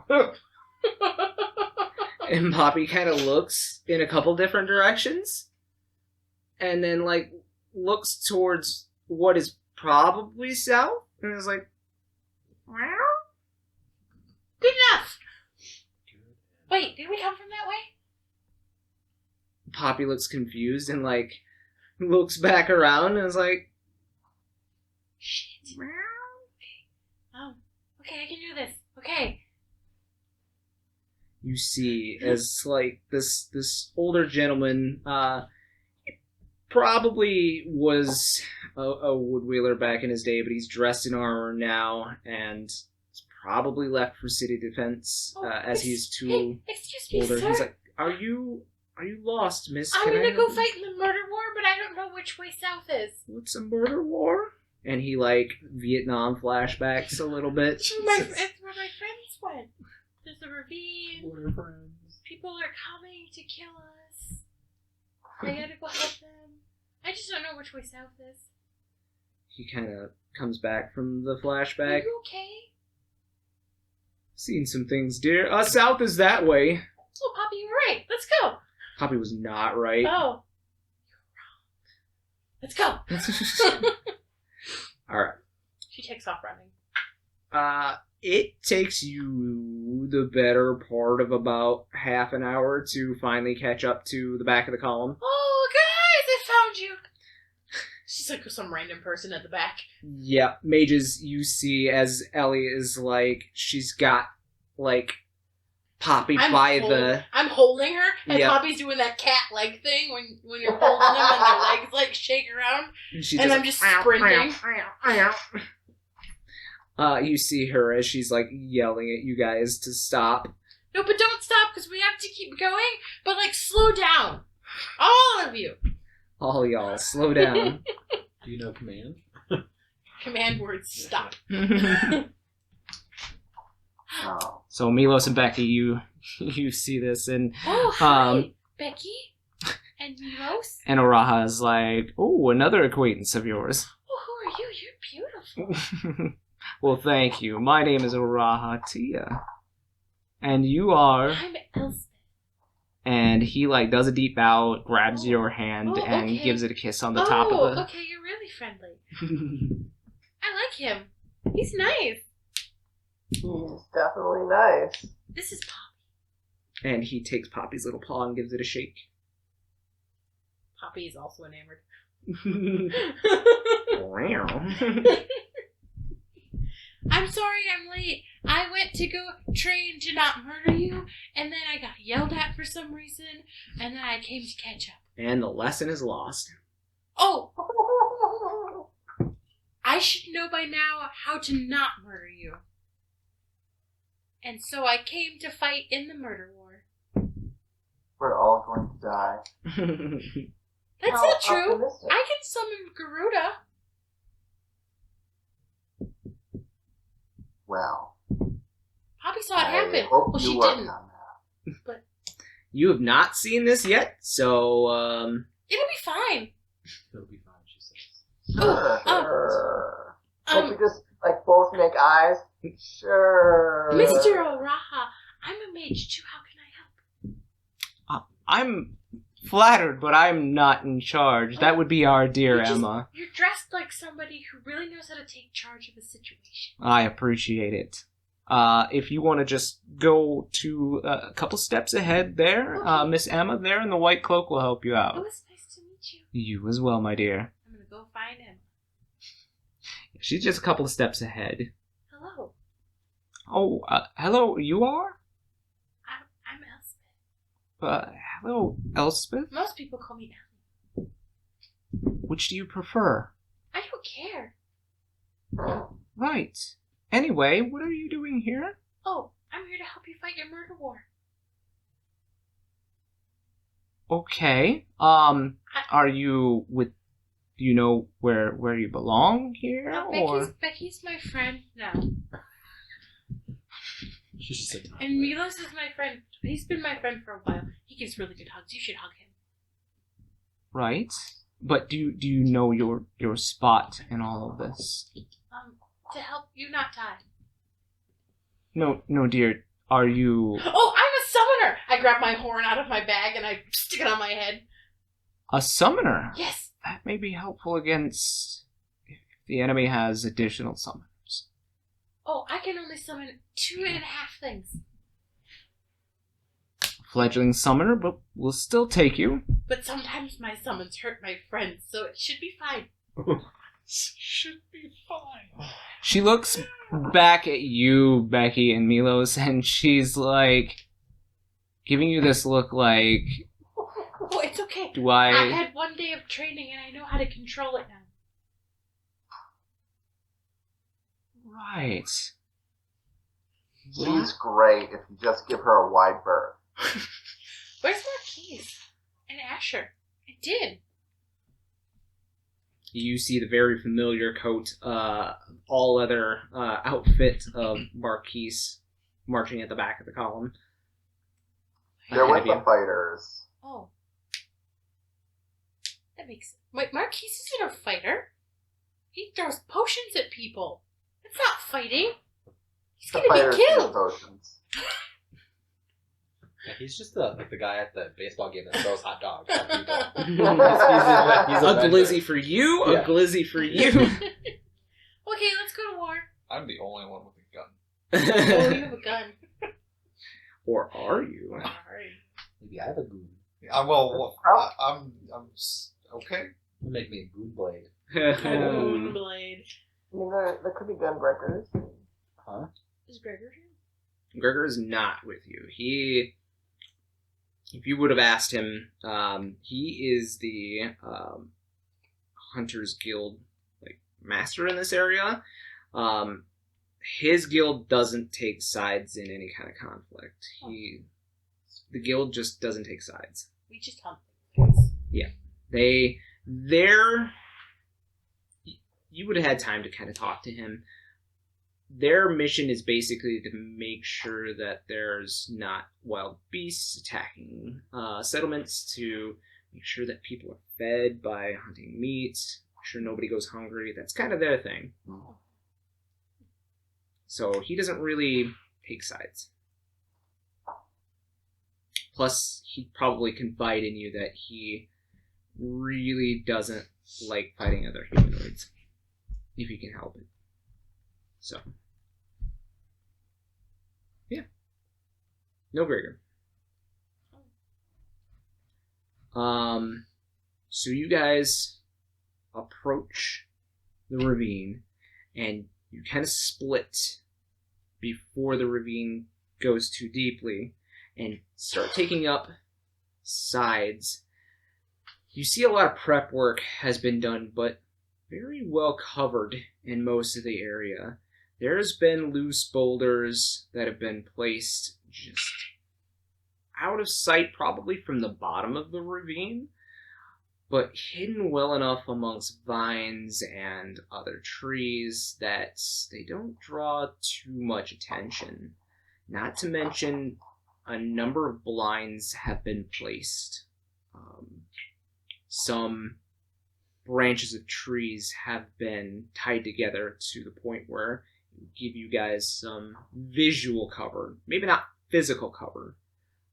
7. And Poppy kind of looks in a couple different directions, and then like looks towards what is probably south, and is like, "Well, Good enough! Wait, did we come from that way? Poppy looks confused and like looks back around and is like, Shit. Okay, I can do this. Okay. You see as like this older gentleman, probably was a woodwheeler back in his day, but he's dressed in armor now, and is probably left for city defense as he's too Hey, excuse me, older. sir. He's like, Are you lost, miss? I'm Can I gonna go help you?" fight in the murder war, but I don't know which way south is. What's a murder war? And he Vietnam flashbacks a little bit. It's where my friends went. There's a ravine. We're friends. People are coming to kill us. I gotta go help them. I just don't know which way south is. He kind of comes back from the Are flashback. you okay? Seen some things, dear. South is that way. Oh, Poppy, you're right. Let's go. Poppy was not right. Oh. Let's go. Alright. She takes off running. It takes you the better part of about half an hour to finally catch up to the back of the column. Oh, guys, I found you. She's like some random person at the back. Yeah, mages, you see as Ellie is she's got, Poppy I'm holding her, and Yep. Poppy's doing that cat leg thing when you're holding them and their legs shake around, and I'm just sprinting. You see her as she's yelling at you guys to stop. No, but don't stop because we have to keep going. But slow down, all of you. All y'all, slow down. Do you know command? Command words stop. Oh. So Milos and Becky, you see this, and Oh, hi, Becky and Milos. and Araha is oh, another acquaintance of yours. Oh, who are you? You're beautiful. Well, thank you. My name is Araha Tia. And you are... I'm Elspeth. And he, does a deep bow, grabs your hand, and okay. gives it a kiss on the top of the... Okay, you're really friendly. I like him. He's nice. He's definitely nice. This is Poppy. And he takes Poppy's little paw and gives it a shake. Poppy is also enamored. I'm sorry I'm late. I went to go train to not murder you, and then I got yelled at for some reason, and then I came to catch up. And the lesson is lost. Oh! I should know by now how to not murder you. And so I came to fight in the murder war. We're all going to die. That's How not true. optimistic. I can summon Garuda. Well, Poppy saw it I happen. hope Well, you she work didn't. on that. You have not seen this yet, so, It'll be fine. It'll be fine, she says. Oh, Sure. Like we just both make eyes. Oh, Sure. Mr. Oraha, I'm a mage too. How can I help? I'm flattered, but I'm not in charge. That would be our dear Emma. You're dressed like somebody who really knows how to take charge of a situation. I appreciate it. If you want to just go to a couple steps ahead there, Okay. Miss Emma there in the white cloak will help you It out. was nice to meet you. You as well, my dear. I'm gonna go find him. She's just a couple of steps ahead. Hello. Oh, hello, you are? I'm Elspeth. Hello, Elspeth? Most people call me Ellie. Which do you prefer? I don't care. Right. Anyway, what are you doing here? Oh, I'm here to help you fight your murder war. Okay. Are you with... Do you know where you belong here, or...? Becky's my friend now. She should say And Milos is my friend. He's been my friend for a while. He gives really good hugs. You should hug him. Right. But do you know your spot in all of this? To help you not die. No, dear. Are you Oh, I'm a summoner! I grab my horn out of my bag and I stick it on my head. a summoner? Yes. That may be helpful against if the enemy has additional summoners. Oh, I can only summon 2.5 things. Fledgling summoner, but we'll still take you. But sometimes my summons hurt my friends, so it should be fine. should be fine. She looks back at you, Becky and Milos, and she's giving you this look Oh, it's okay. Do I I... had 1 day of training and I know how to control it now. Right. She's great if you just give her a wide berth. Where's Marquies? And Asher? I did. You see the very familiar coat, all-leather outfit of Marquies marching at the back of the column. They're with Have you- the fighters. Oh. That makes sense. Wait, Marquies isn't a fighter. He throws potions at people. That's not fighting. He's The gonna fighters be use killed. potions. Yeah, he's just the guy at the baseball game that throws hot dogs at people. a vendor. glizzy for you, Yeah. a glizzy for you. Okay, let's go to war. I'm the only one with a gun. Oh, you have a gun. Or are you? Alright. Maybe I have a goon. I'm okay. Make me a goon blade. Moon blade. I mean, there could be gun breakers. Huh? Is Gregor here? Gregor is not with you. If you would have asked him, he is the Hunters Guild master in this area. His guild doesn't take sides in any kind of conflict. The guild just doesn't take sides. We just hunt things. You would have had time to kind of talk to him. Their mission is basically to make sure that there's not wild beasts attacking settlements, to make sure that people are fed by hunting meat, make sure nobody goes hungry. That's kind of their thing. So he doesn't really take sides. Plus, he'd probably confide in you that he really doesn't like fighting other humanoids, if he can help it. So, yeah. No Gregor. So you guys approach the ravine, and you kind of split before the ravine goes too deeply, and start taking up sides. You see a lot of prep work has been done, but very well covered in most of the area. There's been loose boulders that have been placed just out of sight, probably from the bottom of the ravine, but hidden well enough amongst vines and other trees that they don't draw too much attention. Not to mention, a number of blinds have been placed. Some branches of trees have been tied together to the point where it would give you guys some visual cover. Maybe not physical cover,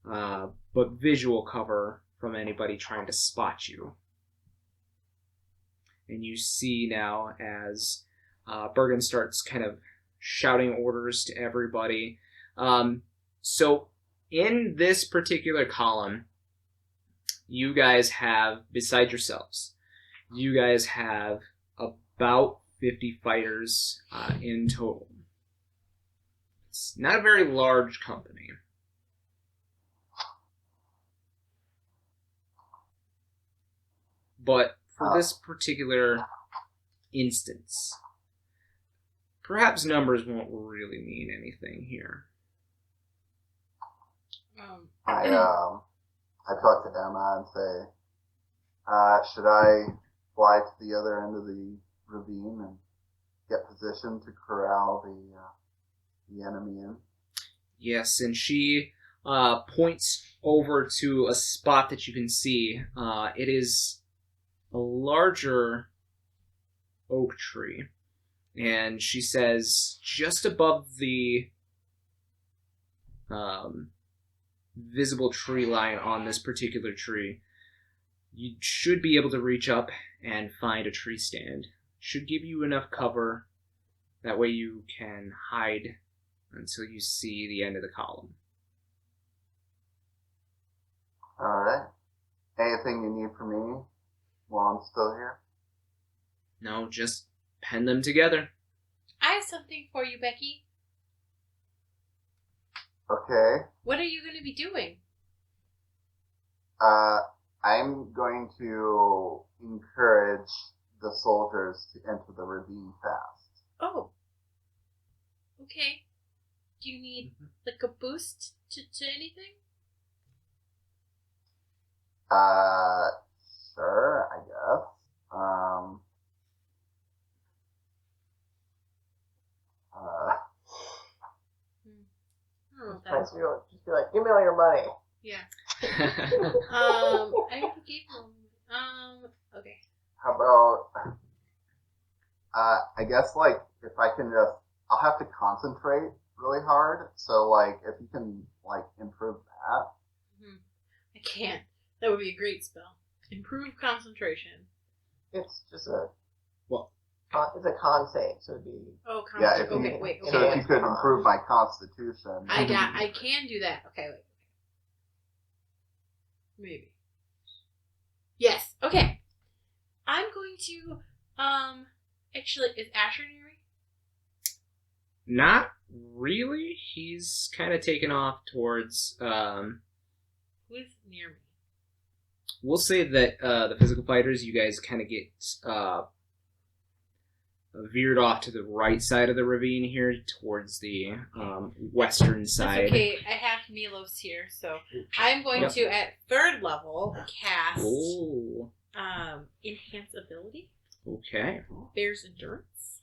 but visual cover from anybody trying to spot you. And you see now as Bergen starts kind of shouting orders to everybody. So in this particular column, you guys have, besides yourselves, you guys have about 50 fighters in total. It's not a very large company. But for this particular instance, perhaps numbers won't really mean anything here. I talk to Emma and say, should I fly to the other end of the ravine and get positioned to corral the enemy in? Yes, and she points over to a spot that you can see. It is a larger oak tree, and she says just above the visible tree line on this particular tree, you should be able to reach up and find a tree stand. Should give you enough cover, that way you can hide until you see the end of the column. Alright. Anything you need from me while I'm still here? No, just pen them together. I have something for you, Becky. Okay. What are you going to be doing? I'm going to encourage the soldiers to enter the ravine fast. Oh. Okay. Do you need like a boost to anything? Sure, I guess. I don't know what that Nice is. of you. Just be like, give me all your money. Yeah. I already gave one. Okay. How about, I guess, like, if I can just, I'll have to concentrate really hard, so, like, if you can, like, improve that. I can't. That would be a great spell. Improve concentration. It's just a. Well. It's a con save, so it'd be. Oh, Yeah, concentration. if you, Okay, wait. so Okay. if you could improve my constitution. I can do that. Okay, wait. Maybe. Yes. Okay. I'm going to. Actually, is Asher near me? Not really. He's kind of taken off towards. Who's near me? We'll say that the physical fighters, you guys kind of get veered off to the right side of the ravine here, towards the western side. That's okay. I have Milos here, so I'm going to at 3rd level cast Oh, enhance ability. okay. Bear's endurance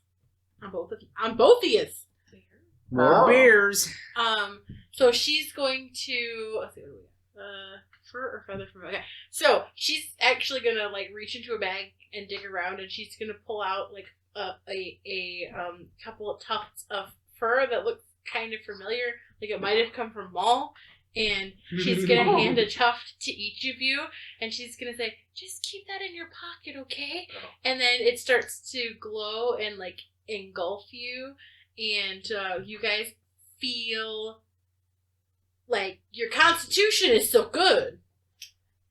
on both of you. On both of you. More Oh. bears. So she's going to. Let's see, what do we got? Fur or feather from. Okay, so she's actually gonna like reach into a bag and dig around, and she's gonna pull out like a couple of tufts of fur that look kind of familiar, like it might have come from Maul. And she's gonna hand a tuft to each of you, and she's gonna say, "Just keep that in your pocket, okay?" And then it starts to glow and like engulf you, and you guys feel like your constitution is so good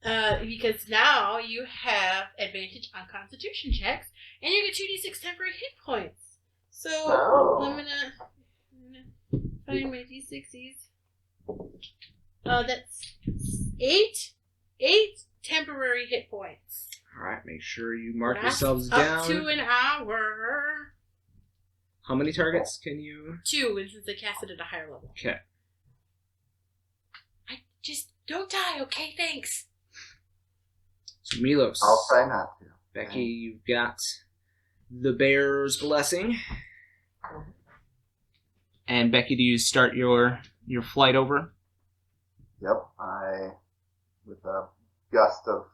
because now you have advantage on constitution checks, and you get 2d6 temporary hit points. So Oh. I'm gonna find my d6s. That's 8 temporary hit points. All right, make sure you mark Lasts yourselves up down. to an hour. How many targets can you? 2, and since I cast it at a higher level. Okay. I just don't die, okay? Thanks. So Milos. I'll try not to. Becky, you've got the bear's blessing. And Becky, do you start your flight over? Yep, with a gust of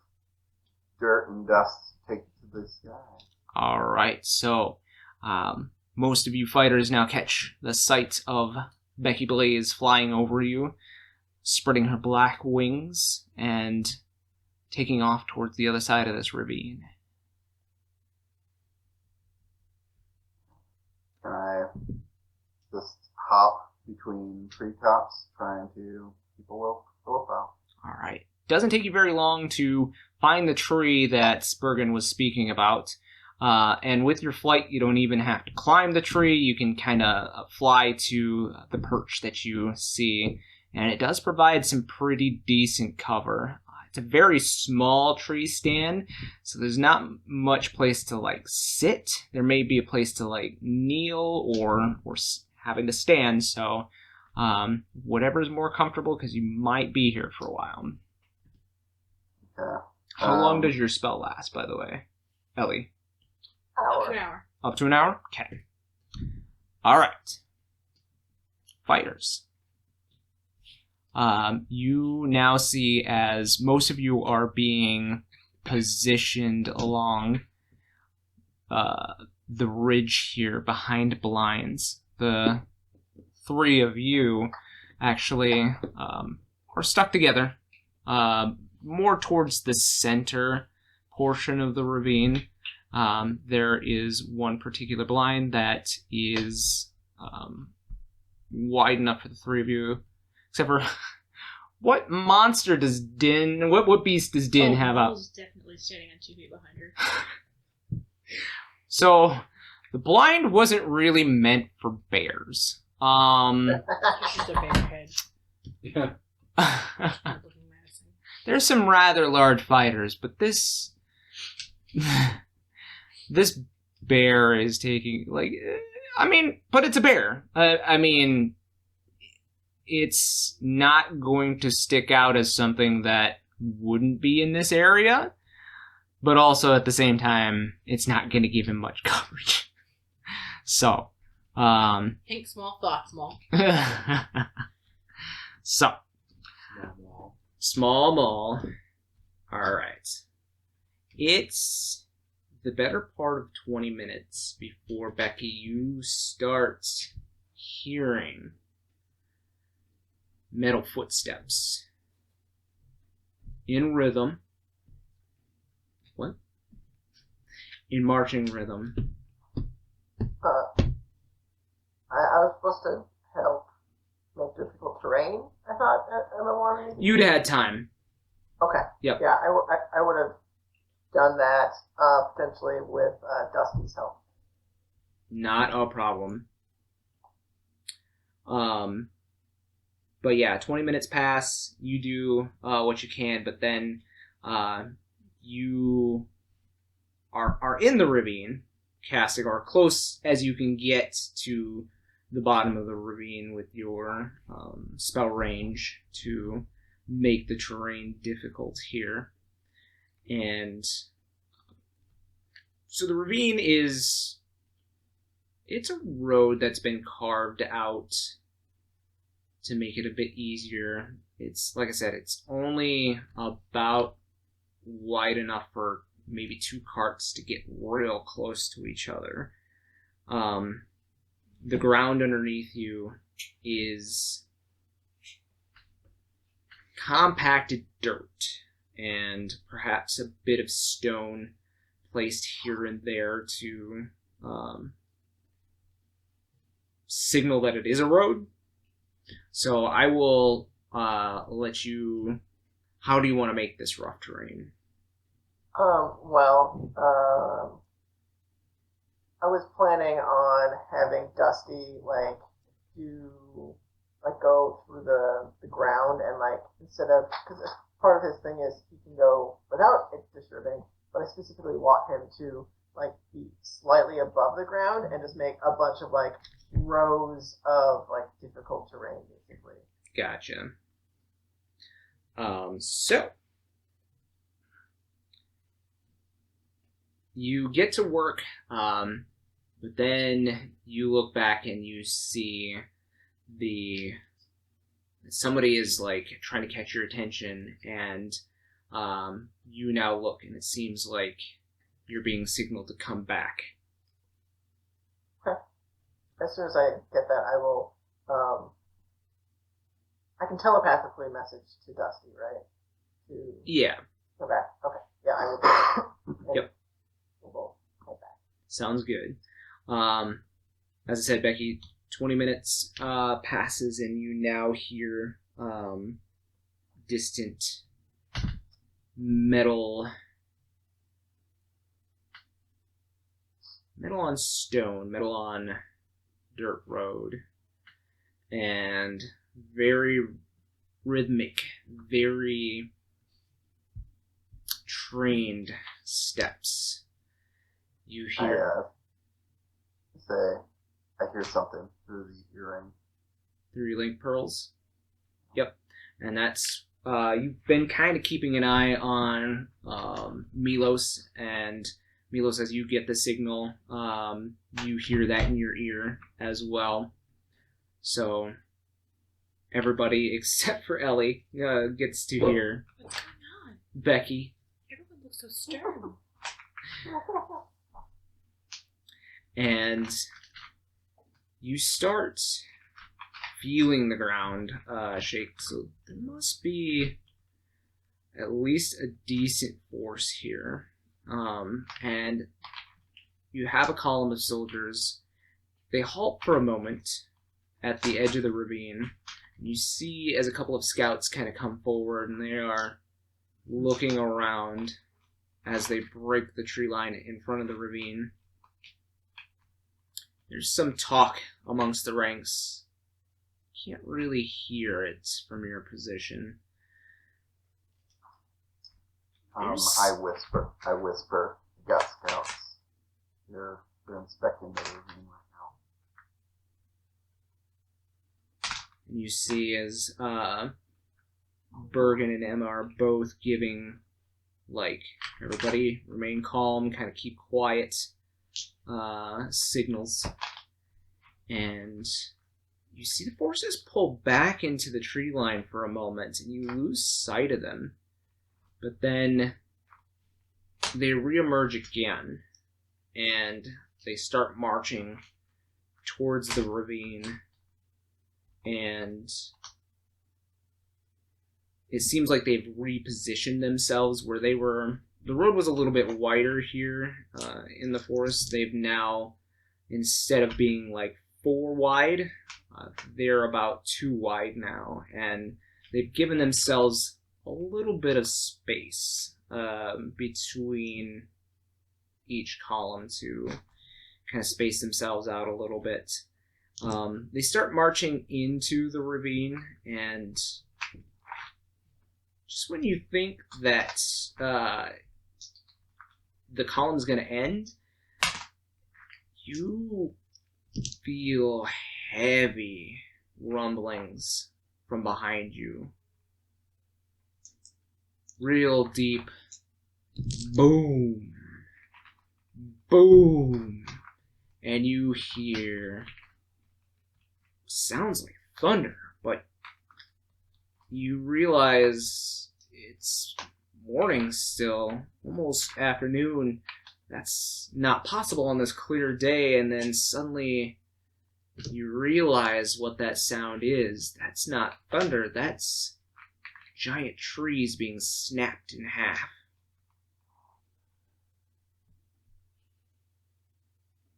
dirt and dust, take it to the sky. All right. So most of you fighters now catch the sight of Becky Blaize flying over you, spreading her black wings and taking off towards the other side of this ravine. Can I just hop between treetops, trying to keep a low profile? All right. Doesn't take you very long to find the tree that Spurgeon was speaking about. And with your flight, you don't even have to climb the tree. You can kind of fly to the perch that you see. And it does provide some pretty decent cover. It's a very small tree stand, so there's not much place to like sit. There may be a place to like kneel or having to stand. So whatever is more comfortable, because you might be here for a while. Okay. How long does your spell last, by the way, Ellie? Up to an hour. Up to an hour? Okay. All right. Fighters. You now see, as most of you are being positioned along the ridge here behind blinds, the 3 of you actually are stuck together more towards the center portion of the ravine. There is one particular blind that is wide enough for the 3 of you. Except for, what monster does Din, what beast does Din have out? Mole's definitely standing on 2 feet behind her. So, the blind wasn't really meant for bears. She's just a bear head. Yeah. Looking menacing. there's some rather large fighters, but this bear is taking, like, I mean, but it's a bear. I mean, it's not going to stick out as something that wouldn't be in this area, but also at the same time, it's not going to give him much coverage. So, Think small, thought small. so, small mall. All right. It's the better part of 20 minutes before, Becky, you start hearing metal footsteps in rhythm. What? In marching rhythm. I was supposed to help make difficult terrain, I thought, in the morning. You'd had time. Okay. Yep. Yeah, I would have done that, potentially with Dusty's help. Not a problem. But yeah, 20 minutes pass, you do what you can, but then you are in the ravine, casting, or close as you can get to the bottom of the ravine with your spell range to make the terrain difficult here. And so the ravine it's a road that's been carved out to make it a bit easier. It's, like I said, it's only about wide enough for maybe 2 carts to get real close to each other. The ground underneath you is compacted dirt and perhaps a bit of stone placed here and there to signal that it is a road. So I will let you... How do you want to make this rough terrain? I was planning on having Dusty, go through the ground and, instead of... Because part of his thing is he can go without it disturbing, but I specifically want him to, be slightly above the ground and just make a bunch of, rows of, difficult terrain, basically. Gotcha. So you get to work, but then you look back and you see somebody is trying to catch your attention, and you now look, and it seems like you're being signaled to come back. Okay. As soon as I get that, I will. I can telepathically message to Dusty, right? Yeah. Come back. Okay. Yeah, I will do that. Yep. We'll head back. Sounds good. As I said, Becky, 20 minutes passes, and you now hear distant metal on stone, metal on dirt road, and very rhythmic, very trained steps. You hear... I hear something through the earring. Through your link pearls? Yep. And that's... you've been kind of keeping an eye on Milos, and Milos, as you get the signal, you hear that in your ear as well. So everybody except for Ellie gets to hear. What's going on? Becky. Everyone looks so stern. And you start feeling the ground shake. So there must be at least a decent force here. And you have a column of soldiers. They halt for a moment at the edge of the ravine. You see as a couple of scouts kind of come forward, and they are looking around as they break the tree line in front of the ravine. There's some talk amongst the ranks. Can't really hear it from your position. I whisper. You got scouts. They're inspecting the ravine right now. And you see as Bergen and Emma are both giving, like, everybody remain calm, kind of keep quiet signals. And you see the forces pull back into the tree line for a moment, and you lose sight of them. But then they reemerge again, and they start marching towards the ravine. And it seems like they've repositioned themselves where they were. The road was a little bit wider here in the forest. They've now, instead of being like 4 wide, they're about 2 wide now, and they've given themselves a little bit of space between each column to kind of space themselves out a little bit. They start marching into the ravine, and just when you think that the column's going to end, you feel heavy rumblings from behind you. Real deep boom, boom, and you hear sounds like thunder, but you realize it's morning still, almost afternoon. That's not possible on this clear day, and then suddenly you realize what that sound is. That's not thunder, that's giant trees being snapped in half.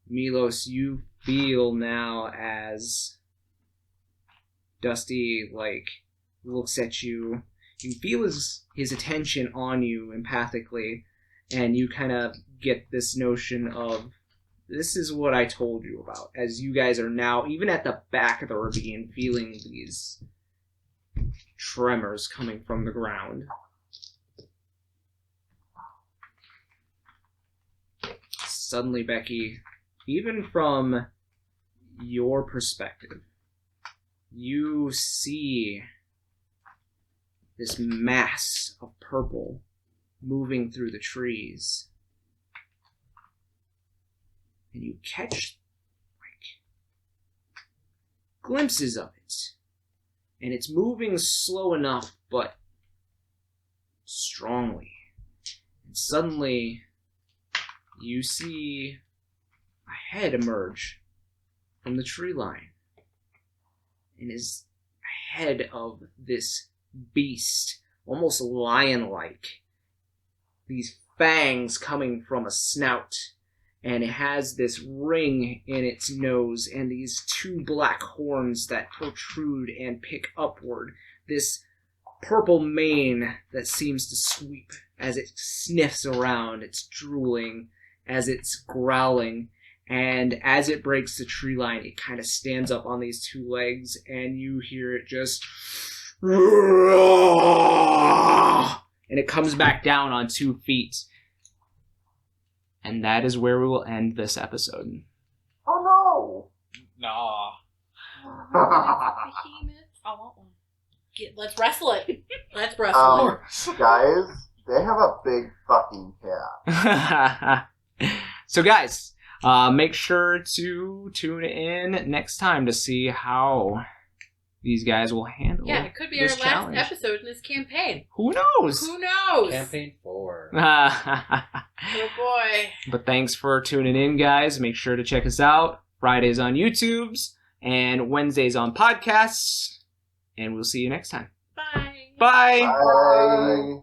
Milos, you feel now as Dusty, like, looks at you. You feel his attention on you empathically, and you kind of get this notion of, this is what I told you about, as you guys are now, even at the back of the ravine, feeling these tremors coming from the ground. Suddenly, Becky, even from your perspective, you see this mass of purple moving through the trees. And you catch, like, glimpses of it. And it's moving slow enough, but strongly. And suddenly, you see a head emerge from the tree line. And is a head of this beast, almost lion-like. These fangs coming from a snout. And it has this ring in its nose and these 2 black horns that protrude and pick upward. This purple mane that seems to sweep as it sniffs around. It's drooling as it's growling. And as it breaks the tree line, it kind of stands up on these 2 legs, and you hear it just... And it comes back down on 2 feet. And that is where we will end this episode. Oh Nah. no! I want one. Let's wrestle it. Let's wrestle it. Guys, they have a big fucking cat. So guys, make sure to tune in next time to see how these guys will handle Yeah, it could be our this last challenge. episode in this campaign. Who knows? Who knows? Campaign 4. Oh boy. But thanks for tuning in, guys. Make sure to check us out. Fridays on YouTubes and Wednesdays on podcasts. And we'll see you next time. Bye. Bye. Bye.